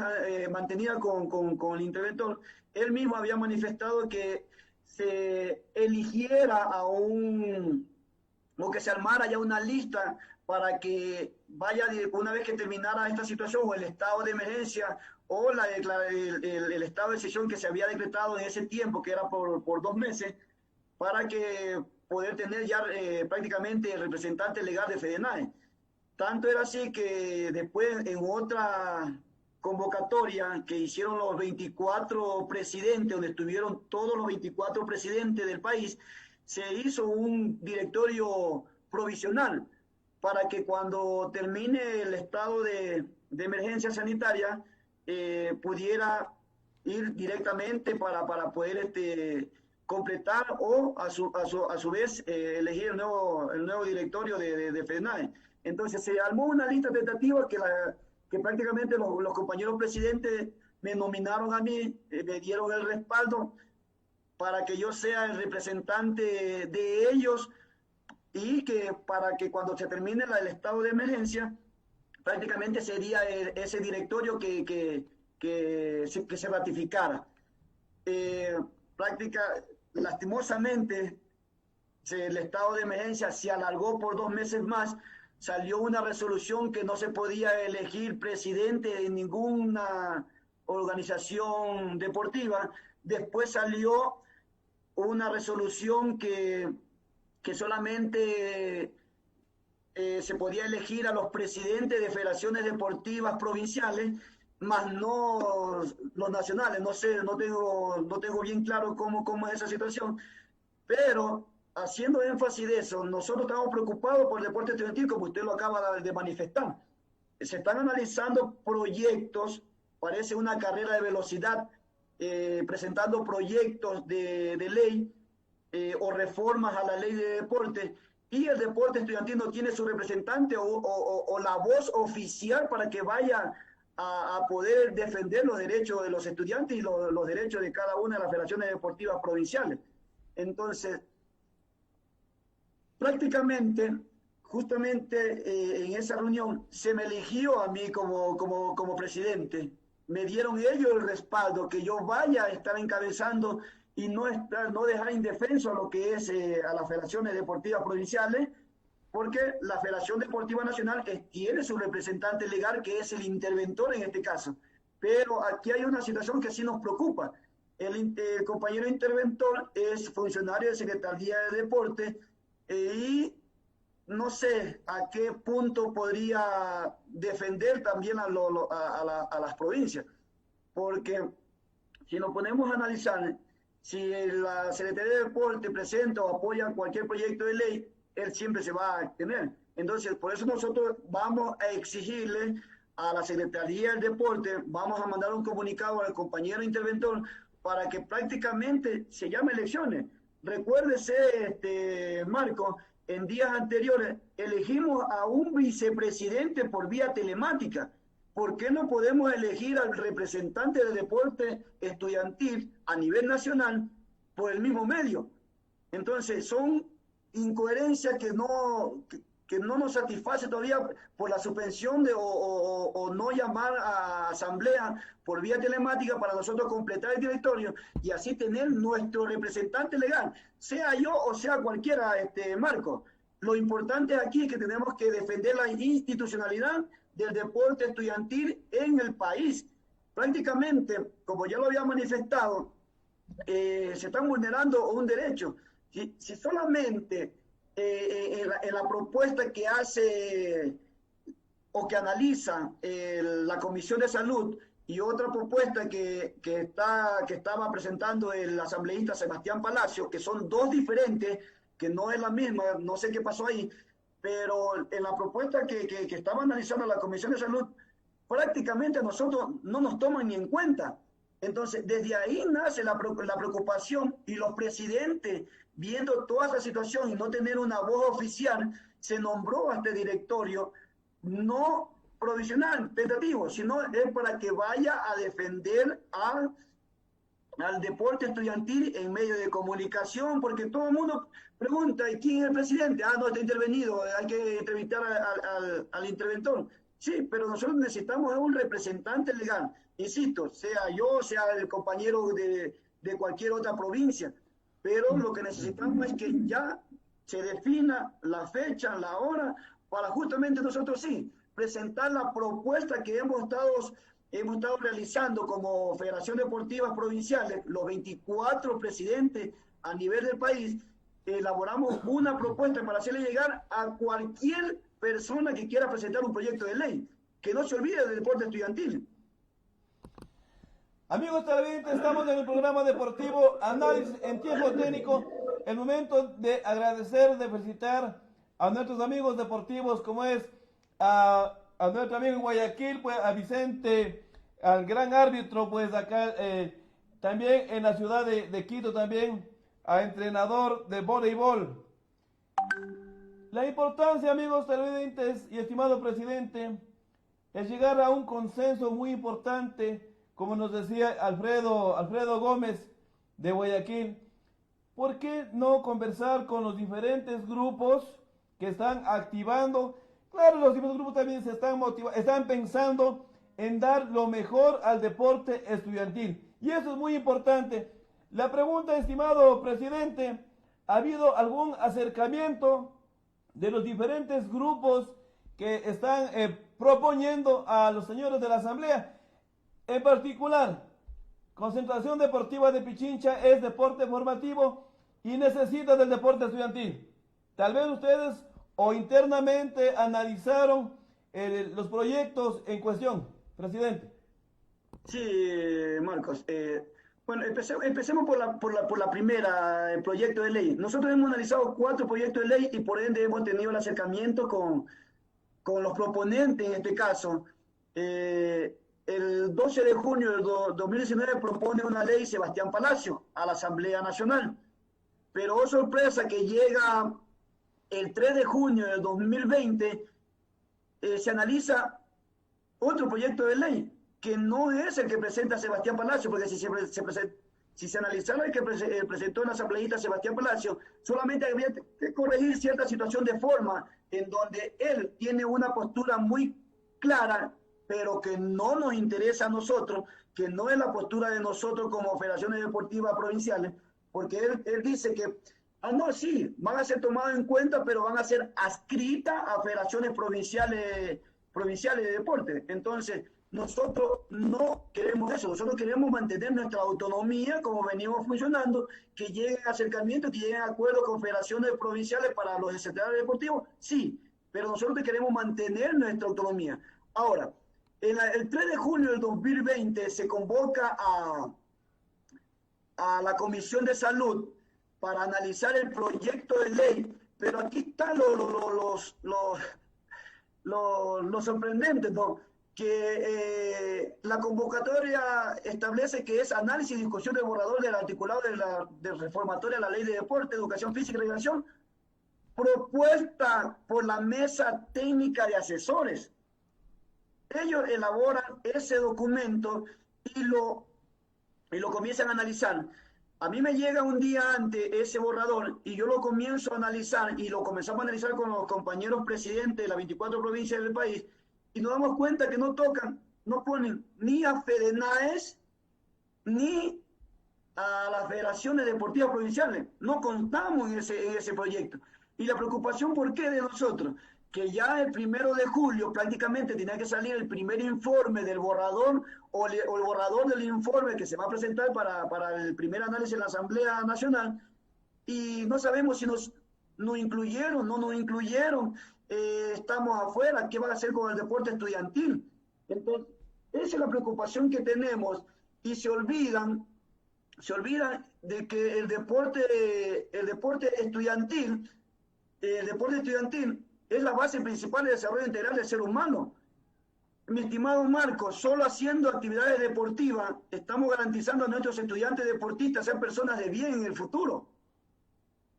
mantenidas con el interventor, él mismo había manifestado que se eligiera o que se armara ya una lista para que vaya, una vez que terminara esta situación, o el estado de emergencia, o el estado de excepción que se había decretado en ese tiempo, que era por 2 meses, para que poder tener ya prácticamente el representante legal de FEDENAE. Tanto era así que después, en otra convocatoria que hicieron los 24 presidentes, donde estuvieron todos los 24 presidentes del país, se hizo un directorio provisional para que cuando termine el estado de emergencia sanitaria pudiera ir directamente para poder completar o a su vez elegir el nuevo directorio de FEDENAE. Entonces se armó una lista tentativa que prácticamente los compañeros presidentes me nominaron a mí, me dieron el respaldo para que yo sea el representante de ellos, y que para que cuando se termine el estado de emergencia, prácticamente sería ese directorio que se ratificara. Lastimosamente, el estado de emergencia se alargó por 2 meses más. Salió una resolución que no se podía elegir presidente en ninguna organización deportiva. Después salió una resolución que solamente se podía elegir a los presidentes de federaciones deportivas provinciales, más no los nacionales. No sé, no tengo bien claro cómo es esa situación, pero haciendo énfasis de eso, nosotros estamos preocupados por el deporte estudiantil, como usted lo acaba de manifestar. Se están analizando proyectos, parece una carrera de velocidad, presentando proyectos de ley o reformas a la ley de deporte, y el deporte estudiantil no tiene su representante o la voz oficial para que vaya a poder defender los derechos de los estudiantes y los derechos de cada una de las federaciones deportivas provinciales. Entonces, prácticamente, justamente en esa reunión, se me eligió a mí como presidente. Me dieron ellos el respaldo que yo vaya a estar encabezando y no dejar indefenso a lo que es a las federaciones deportivas provinciales, porque la Federación Deportiva Nacional tiene su representante legal, que es el interventor en este caso. Pero aquí hay una situación que sí nos preocupa. El compañero interventor es funcionario de Secretaría de Deporte, y no sé a qué punto podría defender también a las provincias, porque si nos ponemos a analizar, si la Secretaría de Deporte presenta o apoya cualquier proyecto de ley, él siempre se va a tener. Entonces, por eso nosotros vamos a exigirle a la Secretaría del Deporte, vamos a mandar un comunicado al compañero interventor para que prácticamente se llame elecciones. Recuérdese, Marco, en días anteriores elegimos a un vicepresidente por vía telemática. ¿Por qué no podemos elegir al representante del deporte estudiantil a nivel nacional por el mismo medio? Entonces, son incoherencias que no nos satisface todavía por la suspensión o no llamar a asamblea por vía telemática para nosotros completar el directorio y así tener nuestro representante legal, sea yo o sea cualquiera, Marco. Lo importante aquí es que tenemos que defender la institucionalidad del deporte estudiantil en el país. Prácticamente, como ya lo había manifestado, se están vulnerando un derecho. Si solamente en la propuesta que hace o que analiza la Comisión de Salud y otra propuesta que estaba presentando el asambleísta Sebastián Palacio, que son dos diferentes, que no es la misma, no sé qué pasó ahí, pero en la propuesta que estaba analizando la Comisión de Salud, prácticamente a nosotros no nos toman ni en cuenta. Entonces, desde ahí nace la preocupación y los presidentes, viendo toda esa situación y no tener una voz oficial, se nombró a este directorio no provisional, tentativo, sino es para que vaya a defender al deporte estudiantil en medio de comunicación, porque todo el mundo pregunta, ¿y quién es el presidente? No está intervenido, hay que entrevistar al interventor. Sí, pero nosotros necesitamos un representante legal, insisto, sea yo, sea el compañero de cualquier otra provincia, pero lo que necesitamos es que ya se defina la fecha, la hora, para justamente nosotros sí, presentar la propuesta que hemos estado realizando como Federación Deportivas Provinciales, los 24 presidentes a nivel del país, elaboramos una propuesta para hacerle llegar a cualquier persona que quiera presentar un proyecto de ley, que no se olvide del deporte estudiantil. Amigos televidentes, estamos en el programa deportivo Análisis en Tiempo Técnico. El momento de agradecer, de felicitar a nuestros amigos deportivos, como es a nuestro amigo en Guayaquil, pues a Vicente, al gran árbitro, pues acá también en la ciudad de Quito, también a entrenador de voleibol. La importancia, amigos televidentes y estimado presidente, es llegar a un consenso muy importante, como nos decía Alfredo Gómez de Guayaquil. ¿Por qué no conversar con los diferentes grupos que están activando? Claro, los diferentes grupos también se están motivando, están pensando en dar lo mejor al deporte estudiantil. Y eso es muy importante. La pregunta, estimado presidente, ¿ha habido algún acercamiento de los diferentes grupos que están proponiendo a los señores de la Asamblea? En particular, Concentración Deportiva de Pichincha es deporte formativo y necesita del deporte estudiantil. Tal vez ustedes o internamente analizaron los proyectos en cuestión, presidente. Sí, Marcos. Bueno, empecemos por la primera, el proyecto de ley. Nosotros hemos analizado 4 proyectos de ley y por ende hemos tenido el acercamiento con los proponentes en este caso. El 12 de junio de 2019 propone una ley Sebastián Palacio a la Asamblea Nacional. Pero, oh sorpresa, que llega el 3 de junio de 2020, se analiza otro proyecto de ley, que no es el que presenta Sebastián Palacio, porque si se analizara el que presentó el asambleísta Sebastián Palacio, solamente habría que corregir cierta situación de forma en donde él tiene una postura muy clara, pero que no nos interesa a nosotros, que no es la postura de nosotros como Federaciones Deportivas Provinciales, porque él dice que, sí, van a ser tomados en cuenta, pero van a ser adscritas a federaciones provinciales de deporte. Entonces, nosotros no queremos eso, nosotros queremos mantener nuestra autonomía como venimos funcionando, que lleguen acercamientos, que lleguen acuerdos con federaciones provinciales para los escenarios deportivos, sí, pero nosotros queremos mantener nuestra autonomía. Ahora, el 3 de junio del 2020 se convoca a la Comisión de Salud para analizar el proyecto de ley, pero aquí están lo sorprendente, ¿no? Que la convocatoria establece que es análisis y discusión del borrador del articulado de reformatoria a la Ley de Deporte, Educación Física y Recreación, propuesta por la Mesa Técnica de Asesores. Ellos elaboran ese documento y lo comienzan a analizar. A mí me llega un día antes ese borrador y yo lo comienzo a analizar y lo comenzamos a analizar con los compañeros presidentes de las 24 provincias del país y nos damos cuenta que no tocan, no ponen ni a FEDENAES ni a las federaciones deportivas provinciales. No contamos en ese proyecto. Y la preocupación, ¿por qué de nosotros? Que ya el 1 de julio prácticamente tenía que salir el primer informe del borrador o el borrador del informe que se va a presentar para el primer análisis en la Asamblea Nacional y no sabemos si nos incluyeron, no nos incluyeron, estamos afuera, ¿qué va a hacer con el deporte estudiantil? Entonces, esa es la preocupación que tenemos y se olvidan de que el deporte estudiantil es la base principal de desarrollo integral del ser humano. Mi estimado Marco, solo haciendo actividades deportivas estamos garantizando a nuestros estudiantes deportistas ser personas de bien en el futuro.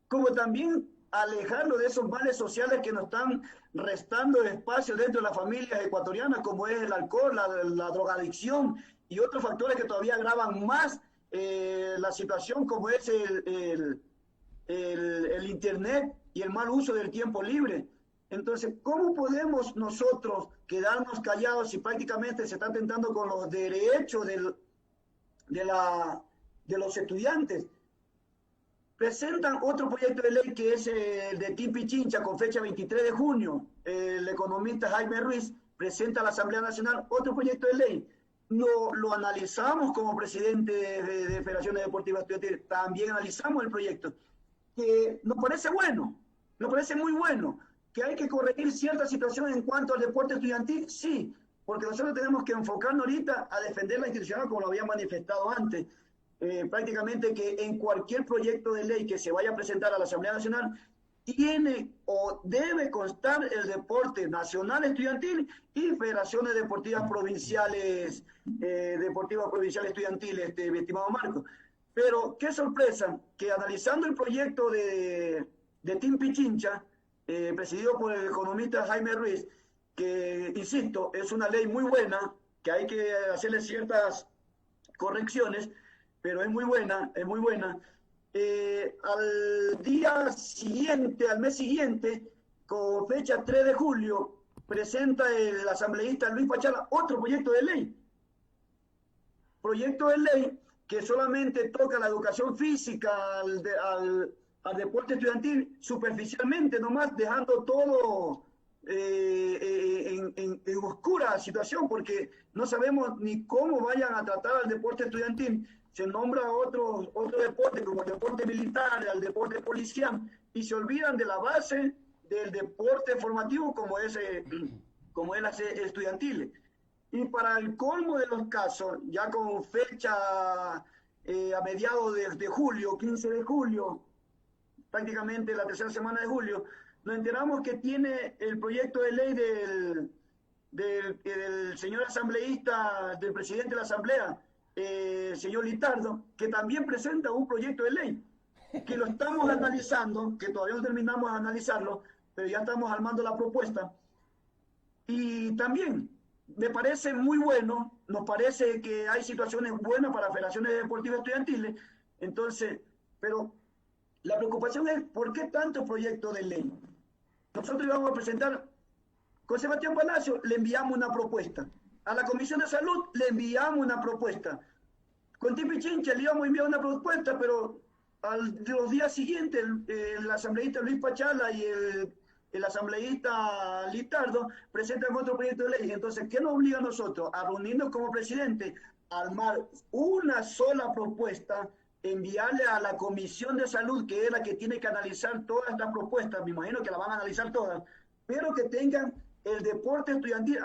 Como también alejarlo de esos males sociales que nos están restando espacio dentro de las familias ecuatorianas, como es el alcohol, la drogadicción y otros factores que todavía agravan más la situación, como es el internet y el mal uso del tiempo libre. Entonces, ¿cómo podemos nosotros quedarnos callados si prácticamente se está atentando con los derechos de los estudiantes? Presentan otro proyecto de ley que es el de Team Pichincha con fecha 23 de junio. El economista Jaime Ruiz presenta a la Asamblea Nacional otro proyecto de ley. Lo analizamos como presidente de Federaciones Deportivas Estudiantiles. También analizamos el proyecto, que nos parece bueno, nos parece muy bueno. Que hay que corregir ciertas situaciones en cuanto al deporte estudiantil, sí, porque nosotros tenemos que enfocarnos ahorita a defender la institucional como lo había manifestado antes. Prácticamente que en cualquier proyecto de ley que se vaya a presentar a la Asamblea Nacional tiene o debe constar el deporte nacional estudiantil y federaciones deportivas provinciales estudiantiles, mi estimado Marco. Pero qué sorpresa que analizando el proyecto de Team Pichincha, presidido por el economista Jaime Ruiz, que, insisto, es una ley muy buena, que hay que hacerle ciertas correcciones, pero es muy buena, es muy buena. Al día siguiente, al mes siguiente, con fecha 3 de julio, presenta el asambleísta Luis Pachala otro proyecto de ley. Proyecto de ley que solamente toca la educación física al deporte estudiantil superficialmente nomás, dejando todo en oscura situación, porque no sabemos ni cómo vayan a tratar al deporte estudiantil. Se nombra otro deporte como el deporte militar, el deporte policial, y se olvidan de la base del deporte formativo como es las estudiantiles. Y para el colmo de los casos, ya con fecha a mediados de julio, 15 de julio, prácticamente la tercera semana de julio, nos enteramos que tiene el proyecto de ley del señor asambleísta, del presidente de la Asamblea, señor Litardo, que también presenta un proyecto de ley, que lo estamos analizando, que todavía no terminamos de analizarlo, pero ya estamos armando la propuesta. Y también me parece muy bueno, nos parece que hay situaciones buenas para federaciones deportivas estudiantiles, entonces, pero la preocupación es, ¿por qué tanto proyecto de ley? Nosotros íbamos a presentar, con Sebastián Palacio le enviamos una propuesta, a la Comisión de Salud le enviamos una propuesta, con Team Pichincha le íbamos a enviar una propuesta, pero los días siguientes el asambleísta Luis Pachala y el asambleísta Litardo presentan otro proyecto de ley. Entonces, ¿qué nos obliga a nosotros? A reunirnos como presidente, a armar una sola propuesta, enviarle a la Comisión de Salud, que es la que tiene que analizar todas estas propuestas, me imagino que la van a analizar todas, pero que tengan el deporte estudiantil.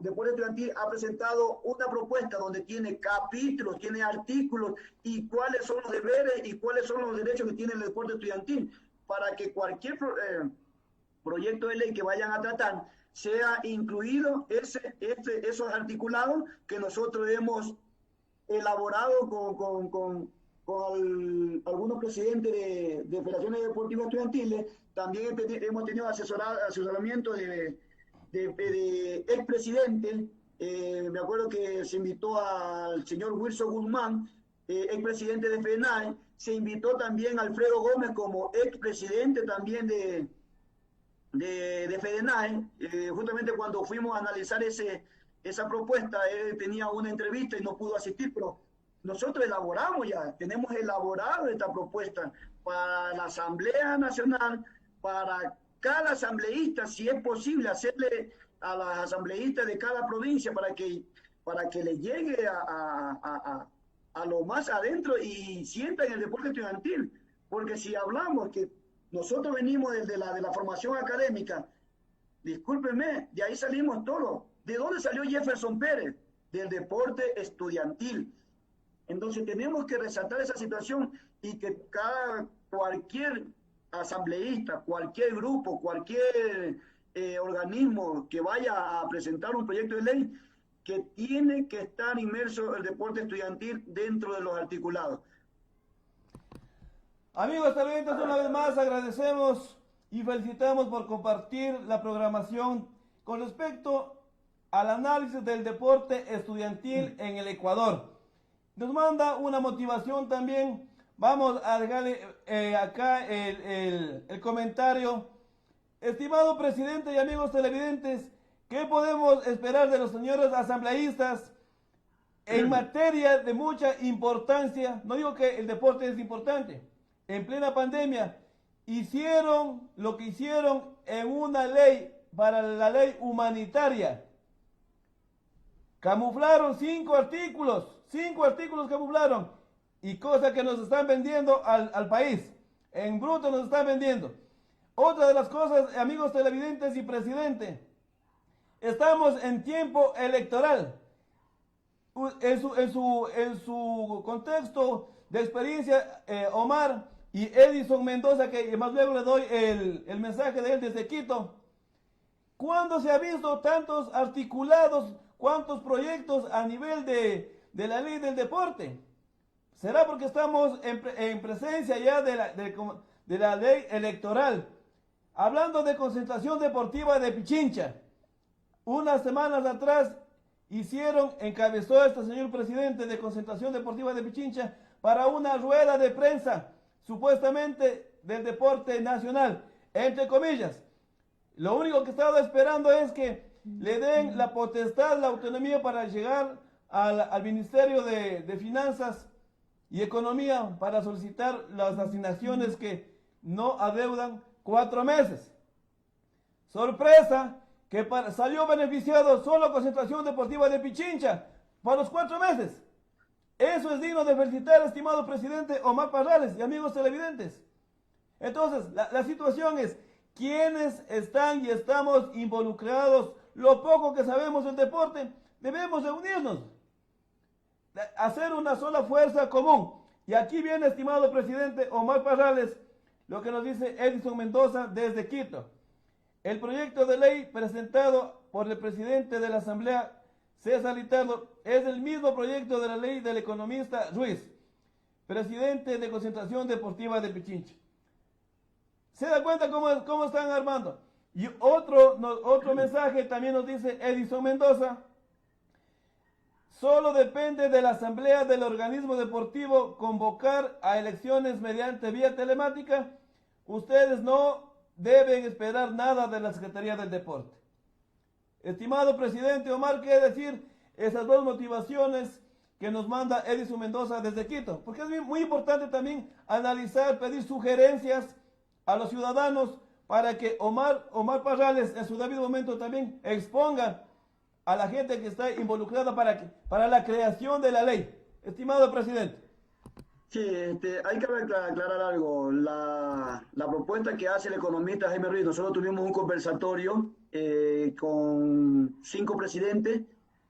Deporte estudiantil ha presentado una propuesta donde tiene capítulos, tiene artículos, y cuáles son los deberes y cuáles son los derechos que tiene el deporte estudiantil, para que cualquier proyecto de ley que vayan a tratar sea incluido esos articulados que nosotros hemos elaborado con algunos presidentes de federaciones deportivas estudiantiles. También hemos tenido asesoramiento de expresidentes. Me acuerdo que se invitó al señor Wilson Guzmán, expresidente de FENAE, se invitó también a Alfredo Gómez como expresidente también de FEDENAE. Justamente cuando fuimos a analizar esa propuesta, él tenía una entrevista y no pudo asistir, pero nosotros elaboramos ya, tenemos elaborado esta propuesta para la Asamblea Nacional, para cada asambleísta, si es posible, hacerle a las asambleístas de cada provincia para que le llegue a lo más adentro y sientan el deporte estudiantil. Porque si hablamos que nosotros venimos de la formación académica, discúlpenme, de ahí salimos todos. ¿De dónde salió Jefferson Pérez? Del deporte estudiantil. Entonces tenemos que resaltar esa situación y que cualquier asambleísta, cualquier grupo, cualquier organismo que vaya a presentar un proyecto de ley, que tiene que estar inmerso el deporte estudiantil dentro de los articulados. Amigos televidentes, una vez más agradecemos y felicitamos por compartir la programación con respecto al análisis del deporte estudiantil en el Ecuador. Nos manda una motivación también. Vamos a dejarle acá el comentario. Estimado presidente y amigos televidentes, ¿qué podemos esperar de los señores asambleístas en materia de mucha importancia? No digo que el deporte es importante. En plena pandemia hicieron lo que hicieron en una ley para la ley humanitaria. Camuflaron 5 artículos camuflaron, y cosas que nos están vendiendo al país, en bruto nos están vendiendo. Otra de las cosas, amigos televidentes y presidente, estamos en tiempo electoral. En su contexto de experiencia, Omar y Edison Mendoza, que más luego le doy el mensaje de él desde Quito, ¿cuándo se ha visto tantos articulados, cuántos proyectos a nivel de la ley del deporte? ¿Será porque estamos en presencia ya de la ley electoral? Hablando de concentración deportiva de Pichincha, unas semanas atrás encabezó este señor presidente de concentración deportiva de Pichincha para una rueda de prensa, supuestamente del deporte nacional, entre comillas. Lo único que estaba esperando es que le den la potestad, la autonomía para llegar al Ministerio de Finanzas y Economía para solicitar las asignaciones que no adeudan 4 meses. Sorpresa, que salió beneficiado solo Concentración Deportiva de Pichincha para los 4 meses. Eso es digno de felicitar, estimado presidente Omar Parrales y amigos televidentes. Entonces, la situación es, ¿quiénes están y estamos involucrados? Lo poco que sabemos del deporte, debemos reunirnos, hacer una sola fuerza común. Y aquí viene, estimado presidente Omar Parrales, lo que nos dice Edison Mendoza desde Quito. El proyecto de ley presentado por el presidente de la Asamblea, César Litardo, es el mismo proyecto de la ley del economista Ruiz, presidente de Concentración Deportiva de Pichincha. ¿Se da cuenta cómo están armando? Y otro mensaje también nos dice Edison Mendoza: solo depende de la asamblea del organismo deportivo convocar a elecciones mediante vía telemática. Ustedes no deben esperar nada de la Secretaría del Deporte. Estimado presidente Omar, ¿qué decir esas dos motivaciones que nos manda Edison Mendoza desde Quito? Porque es muy importante también analizar, pedir sugerencias a los ciudadanos para que Omar Parrales en su debido momento también exponga a la gente que está involucrada para la creación de la ley. Estimado presidente. Sí, hay que aclarar algo. La propuesta que hace el economista Jaime Ruiz, nosotros tuvimos un conversatorio con 5 presidentes.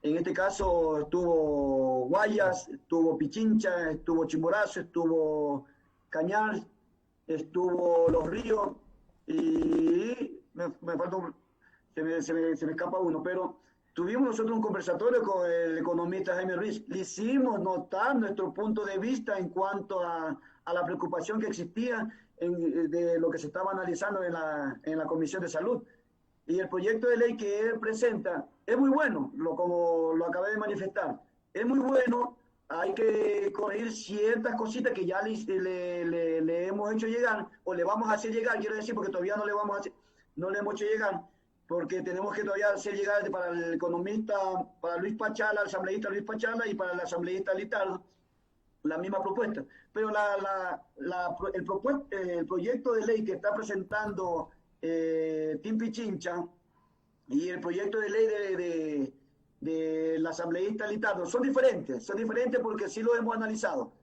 En este caso estuvo Guayas, estuvo Pichincha, estuvo Chimborazo, estuvo Cañar, estuvo Los Ríos y me falta se me escapa uno, pero tuvimos nosotros un conversatorio con el economista Jaime Ruiz. Le hicimos notar nuestro punto de vista en cuanto a la preocupación que existía de lo que se estaba analizando en la Comisión de Salud. Y el proyecto de ley que él presenta es muy bueno, como lo acabé de manifestar. Es muy bueno hay que corregir ciertas cositas que ya le hemos hecho llegar, o le vamos a hacer llegar, quiero decir, porque todavía no le hemos hecho llegar, porque tenemos que todavía hacer llegar para el economista, para Luis Pachala, el asambleísta Luis Pachala, y para el asambleísta Litardo, la misma propuesta. Pero el proyecto de ley que está presentando Tim Pichincha y el proyecto de ley del asambleísta Litardo son diferentes porque sí los hemos analizado.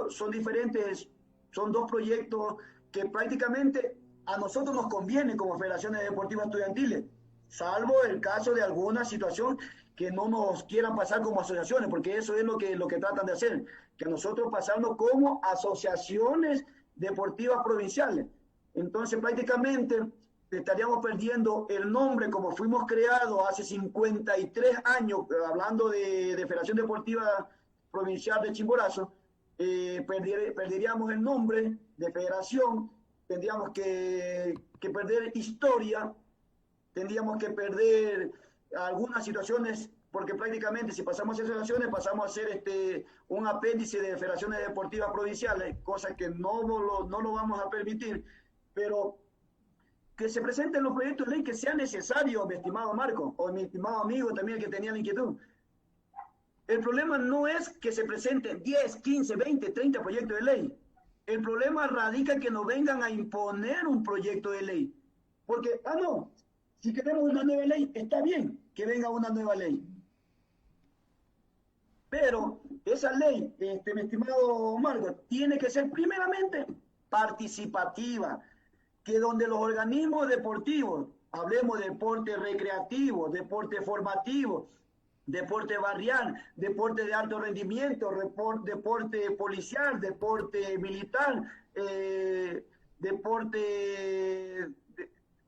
Son diferentes, son dos proyectos que prácticamente a nosotros nos conviene como federaciones deportivas estudiantiles, salvo el caso de alguna situación que no nos quieran pasar como asociaciones, porque eso es lo que tratan de hacer, que nosotros pasarnos como asociaciones deportivas provinciales. Entonces prácticamente estaríamos perdiendo el nombre como fuimos creados hace 53 años, hablando de Federación Deportiva Provincial de Chimborazo. Perderíamos el nombre de federación, tendríamos que perder historia, tendríamos que perder algunas situaciones, porque prácticamente si pasamos a ser federaciones, pasamos a ser un apéndice de federaciones deportivas provinciales, cosa que no lo vamos a permitir, pero que se presenten los proyectos de ley que sean necesarios, mi estimado Marco, o mi estimado amigo también que tenía la inquietud. El problema no es que se presenten 10, 15, 20, 30 proyectos de ley. El problema radica en que nos vengan a imponer un proyecto de ley. Porque, no, si queremos una nueva ley, está bien que venga una nueva ley. Pero esa ley, mi estimado Marco, tiene que ser primeramente participativa, que donde los organismos deportivos, hablemos de deporte recreativo, deporte formativo, deporte barrial, deporte de alto rendimiento, deporte policial, deporte militar, deporte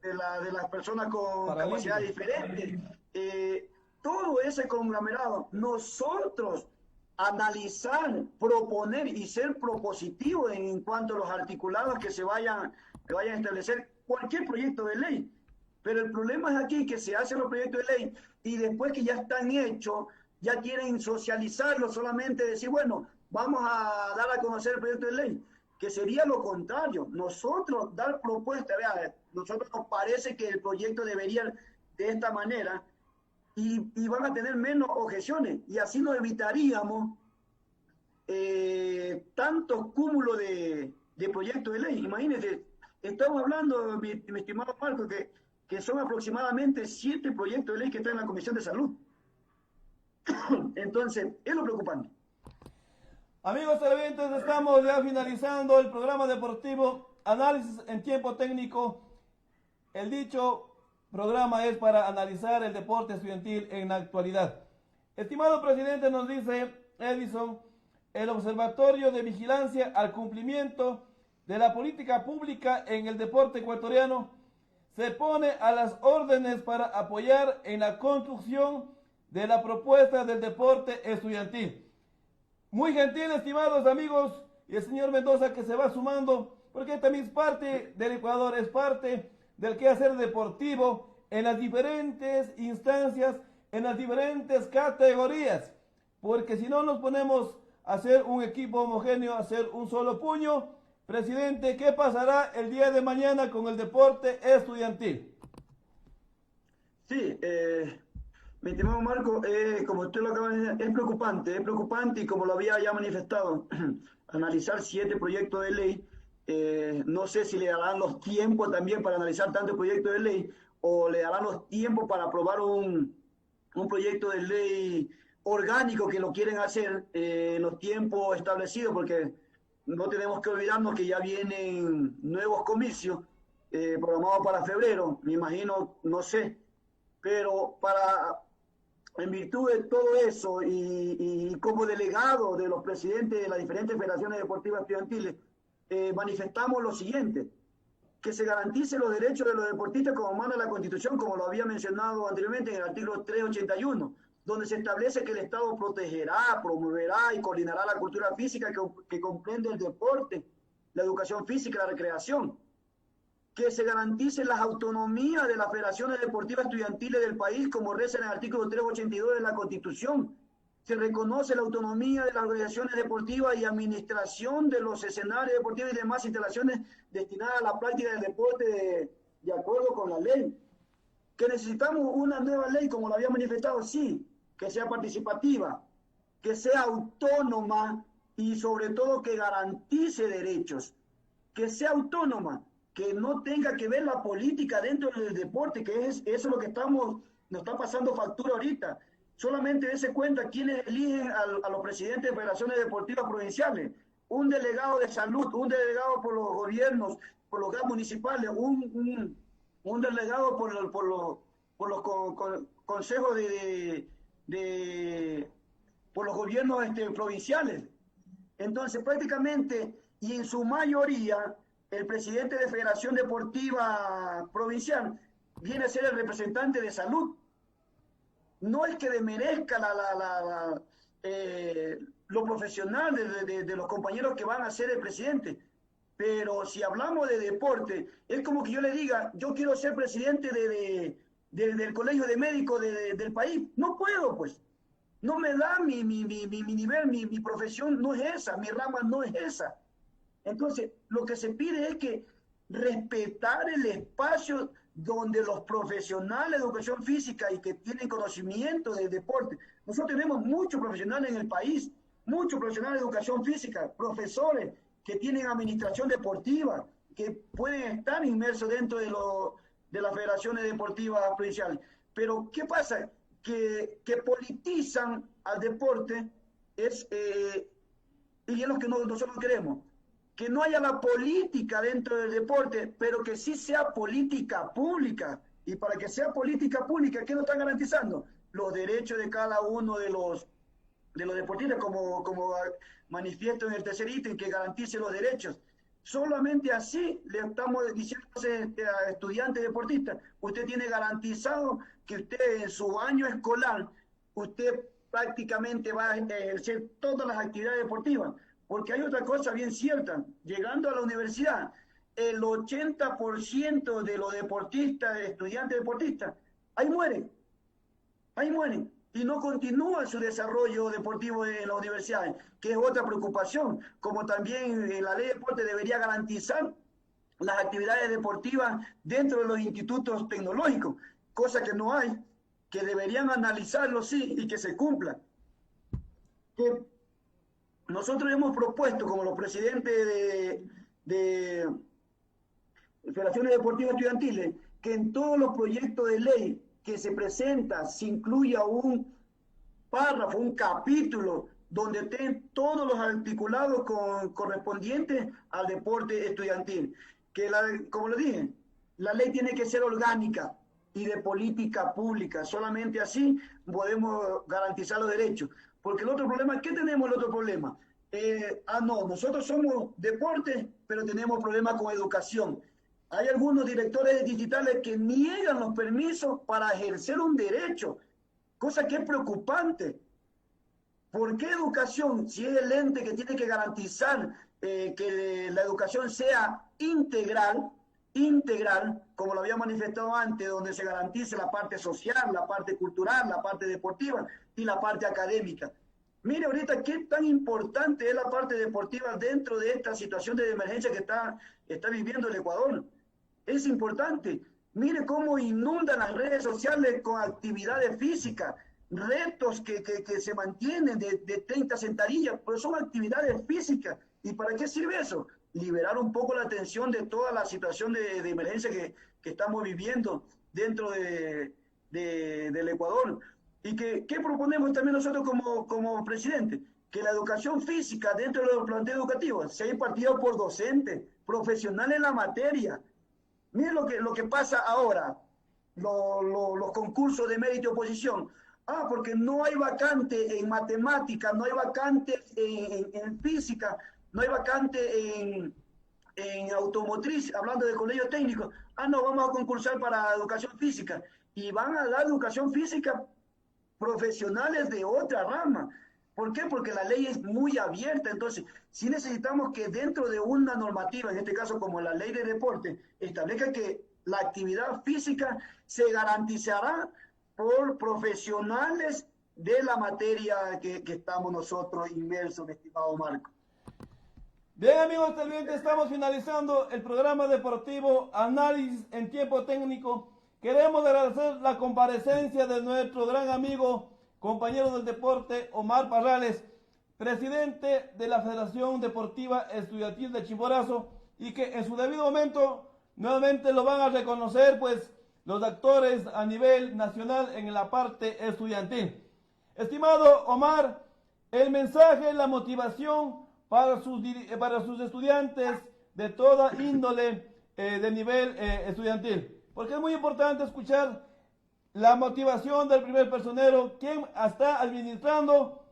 de las personas con capacidades diferentes, todo ese conglomerado, nosotros analizar, proponer y ser propositivos en cuanto a los articulados que vayan a establecer cualquier proyecto de ley. Pero el problema es aquí que se hacen los proyectos de ley y después que ya están hechos, ya quieren socializarlo, solamente decir, bueno, vamos a dar a conocer el proyecto de ley, que sería lo contrario. Nosotros dar propuestas, nosotros nos parece que el proyecto debería de esta manera y van a tener menos objeciones y así nos evitaríamos tantos cúmulos de proyectos de ley. Imagínense, estamos hablando, mi estimado Marco, que son aproximadamente 7 proyectos de ley que están en la Comisión de Salud. Entonces, es lo preocupante. Amigos televidentes, estamos ya finalizando el programa deportivo Análisis en Tiempo Técnico. El dicho programa es para analizar el deporte estudiantil en la actualidad. Estimado presidente, nos dice Edison, el Observatorio de Vigilancia al Cumplimiento de la Política Pública en el Deporte Ecuatoriano se pone a las órdenes para apoyar en la construcción de la propuesta del deporte estudiantil. Muy gentil, estimados amigos, y el señor Mendoza que se va sumando, porque también es parte del Ecuador, es parte del quehacer deportivo en las diferentes instancias, en las diferentes categorías, porque si no nos ponemos a hacer un equipo homogéneo, a hacer un solo puño, presidente, ¿qué pasará el día de mañana con el deporte estudiantil? Sí, mi estimado Marco, como usted lo acaba de decir, es preocupante y como lo había ya manifestado, analizar 7 proyectos de ley, no sé si le darán los tiempos también para analizar tantos proyectos de ley o le darán los tiempos para aprobar un proyecto de ley orgánico que lo quieren hacer en los tiempos establecidos, porque no tenemos que olvidarnos que ya vienen nuevos comicios programados para febrero, me imagino, no sé, pero en virtud de todo eso y como delegado de los presidentes de las diferentes federaciones deportivas estudiantiles, manifestamos lo siguiente: que se garanticen los derechos de los deportistas como manda la Constitución, como lo había mencionado anteriormente en el artículo 381, donde se establece que el Estado protegerá, promoverá y coordinará la cultura física que comprende el deporte, la educación física y la recreación. Que se garantice las autonomías de las federaciones deportivas estudiantiles del país, como reza en el artículo 382 de la Constitución. se reconoce la autonomía de las organizaciones deportivas y administración de los escenarios deportivos y demás instalaciones destinadas a la práctica del deporte de acuerdo con la ley. ¿Que necesitamos una nueva ley, como lo había manifestado? Sí, que sea participativa, que sea autónoma y sobre todo que garantice derechos, que sea autónoma, que no tenga que ver la política dentro del deporte, que eso es lo que nos está pasando factura ahorita. Solamente dése cuenta quiénes eligen a los presidentes de federaciones deportivas provinciales. Un delegado de salud, un delegado por los gobiernos, por los municipales, un delegado por los consejos por los gobiernos provinciales. Entonces, prácticamente, y en su mayoría, el presidente de Federación Deportiva Provincial viene a ser el representante de salud. No es que demerezca lo profesional de los compañeros que van a ser el presidente, pero si hablamos de deporte, es como que yo le diga, yo quiero ser presidente del colegio de médicos del país. No puedo, pues. No me da mi nivel, mi profesión no es esa, mi rama no es esa. Entonces, lo que se pide es que respetar el espacio donde los profesionales de educación física y que tienen conocimiento del deporte. Nosotros tenemos muchos profesionales en el país, muchos profesionales de educación física, profesores que tienen administración deportiva, que pueden estar inmersos dentro de las federaciones deportivas provinciales. Pero, ¿qué pasa? Que politizan al deporte y es lo que nosotros queremos. Que no haya la política dentro del deporte, pero que sí sea política pública. Y para que sea política pública, ¿qué nos están garantizando? Los derechos de cada uno de los deportistas, como manifiesto en el tercer ítem, que garantice los derechos. Solamente así le estamos diciendo a estudiantes deportistas, usted tiene garantizado que usted en su año escolar, usted prácticamente va a ejercer todas las actividades deportivas. Porque hay otra cosa bien cierta, llegando a la universidad, el 80% de los deportistas, estudiantes deportistas, ahí mueren, y no continúa su desarrollo deportivo en las universidades, que es otra preocupación, como también la ley de deporte debería garantizar las actividades deportivas dentro de los institutos tecnológicos, cosa que no hay, que deberían analizarlo sí y que se cumpla. Que nosotros hemos propuesto, como los presidentes de Federaciones Deportivas Estudiantiles, que en todos los proyectos de ley que se presenta se incluya un párrafo, un capítulo, donde estén todos los articulados correspondientes al deporte estudiantil. Que como le dije, la ley tiene que ser orgánica y de política pública. Solamente así podemos garantizar los derechos. Porque el otro problema, ¿qué tenemos el otro problema? Nosotros somos deporte, pero tenemos problemas con educación. Hay algunos directores digitales que niegan los permisos para ejercer un derecho, cosa que es preocupante. ¿Por qué educación? Si es el ente que tiene que garantizar que la educación sea integral, como lo había manifestado antes, donde se garantice la parte social, la parte cultural, la parte deportiva y la parte académica. Mire ahorita qué tan importante es la parte deportiva dentro de esta situación de emergencia que está viviendo el Ecuador. Es importante. Mire cómo inundan las redes sociales con actividades físicas, retos que se mantienen de 30 sentadillas, pero son actividades físicas. ¿Y para qué sirve eso? Liberar un poco la atención de toda la situación de emergencia que estamos viviendo dentro del Ecuador. ¿Y qué proponemos también nosotros como presidente? Que la educación física dentro de los planteles educativos sea impartida por docentes, profesionales en la materia. Miren lo que pasa ahora, los concursos de mérito y oposición. Porque no hay vacante en matemáticas, no hay vacante en física, no hay vacante en automotriz, hablando de colegios técnicos. No, vamos a concursar para educación física. Y van a dar educación física profesionales de otra rama. ¿Por qué? Porque la ley es muy abierta. Entonces, sí necesitamos que dentro de una normativa, en este caso como la ley de deporte, establezca que la actividad física se garantizará por profesionales de la materia que estamos nosotros inmersos, mi estimado Marco. Bien, amigos televidentes, estamos finalizando el programa deportivo Análisis en Tiempo Técnico. Queremos agradecer la comparecencia de nuestro gran amigo, compañero del deporte, Omar Parrales, presidente de la Federación Deportiva Estudiantil de Chimborazo, y que en su debido momento nuevamente lo van a reconocer pues los actores a nivel nacional en la parte estudiantil. Estimado Omar, el mensaje, la motivación para sus estudiantes de toda índole de nivel estudiantil, porque es muy importante escuchar la motivación del primer personero, quien está administrando,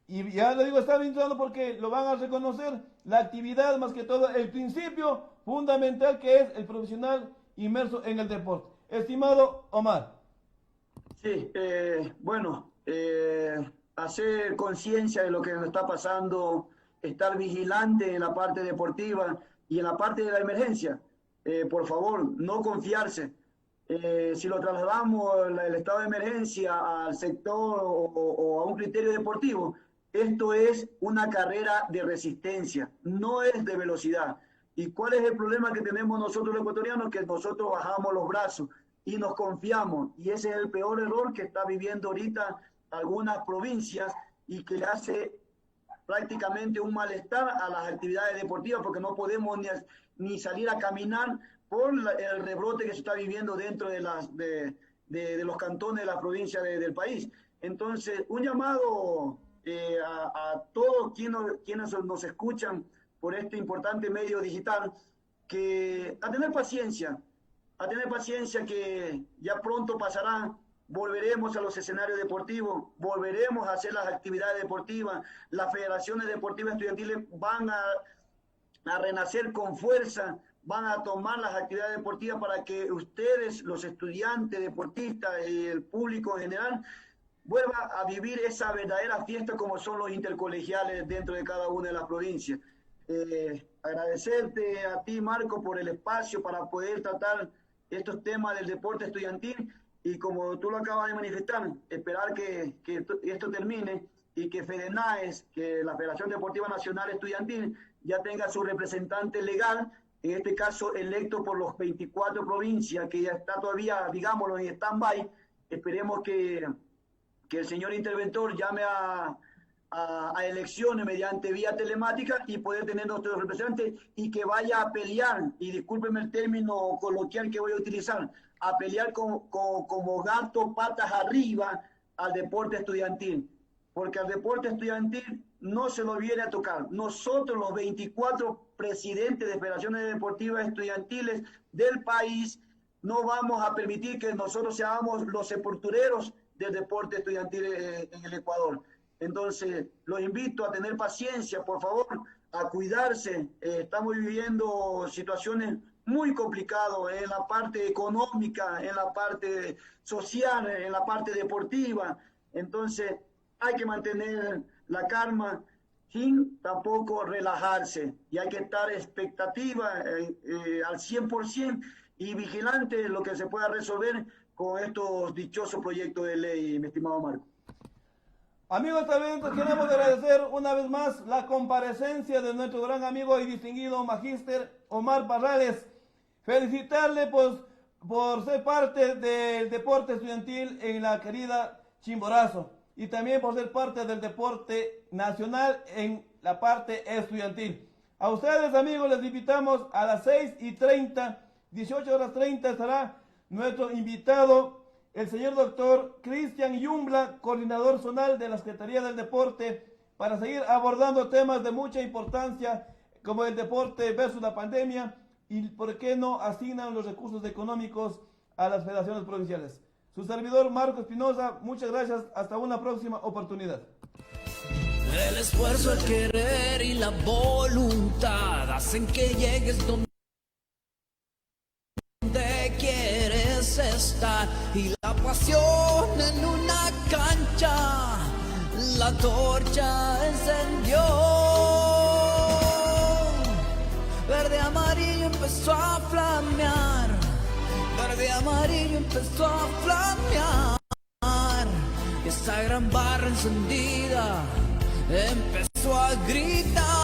y ya le digo está administrando porque lo van a reconocer, la actividad, más que todo el principio fundamental que es el profesional inmerso en el deporte. Estimado Omar. Sí, hacer conciencia de lo que nos está pasando, estar vigilante en la parte deportiva y en la parte de la emergencia. Por favor, no confiarse. Si lo trasladamos el estado de emergencia al sector o a un criterio deportivo, esto es una carrera de resistencia, no es de velocidad. ¿Y cuál es el problema que tenemos nosotros los ecuatorianos? Que nosotros bajamos los brazos y nos confiamos. Y ese es el peor error que está viviendo ahorita algunas provincias y que le hace prácticamente un malestar a las actividades deportivas, porque no podemos ni salir a caminar por el rebrote que se está viviendo dentro de los cantones de la provincia del país. Entonces, un llamado a todos quienes nos escuchan por este importante medio digital, que a tener paciencia que ya pronto pasará. Volveremos a los escenarios deportivos, volveremos a hacer las actividades deportivas, las federaciones deportivas estudiantiles van a renacer con fuerza, van a tomar las actividades deportivas para que ustedes, los estudiantes, deportistas y el público en general, vuelva a vivir esa verdadera fiesta como son los intercolegiales dentro de cada una de las provincias. Agradecerte a ti, Marco, por el espacio para poder tratar estos temas del deporte estudiantil. Y como tú lo acabas de manifestar, esperar que esto termine y que FEDENAES, que la Federación Deportiva Nacional Estudiantil, ya tenga su representante legal, en este caso electo por los 24 provincias, que ya está todavía, digámoslo, en stand-by. Esperemos que el señor interventor llame a elecciones mediante vía telemática y poder tener nuestros representantes y que vaya a pelear, y discúlpeme el término coloquial que voy a utilizar, a pelear como gato patas arriba al deporte estudiantil, porque al deporte estudiantil no se lo viene a tocar. Nosotros, los 24 presidentes de federaciones deportivas estudiantiles del país, no vamos a permitir que nosotros seamos los sepultureros del deporte estudiantil en el Ecuador. Entonces, los invito a tener paciencia, por favor, a cuidarse. Estamos viviendo situaciones muy complicadas en la parte económica, en la parte social, en la parte deportiva. Entonces, hay que mantener la calma sin tampoco relajarse. Y hay que estar expectativa al 100% y vigilante de lo que se pueda resolver con estos dichosos proyectos de ley, mi estimado Marco. Amigos televidentes, queremos agradecer una vez más la comparecencia de nuestro gran amigo y distinguido magíster Omar Parrales. Felicitarle por ser parte del deporte estudiantil en la querida Chimborazo y también por ser parte del deporte nacional en la parte estudiantil. A ustedes, amigos, les invitamos a las 6:30, 18:30 estará nuestro invitado, el señor doctor Cristian Yumbla, coordinador zonal de la Secretaría del Deporte, para seguir abordando temas de mucha importancia como el deporte versus la pandemia y por qué no asignan los recursos económicos a las federaciones provinciales. Su servidor Marco Espinosa, muchas gracias, hasta una próxima oportunidad. El esfuerzo, el querer y la voluntad hacen que llegues donde quieres estar, y la pasión en una cancha, la torcha encendió, verde amarillo empezó a flamear, verde amarillo empezó a flamear, y esa gran barra encendida empezó a gritar.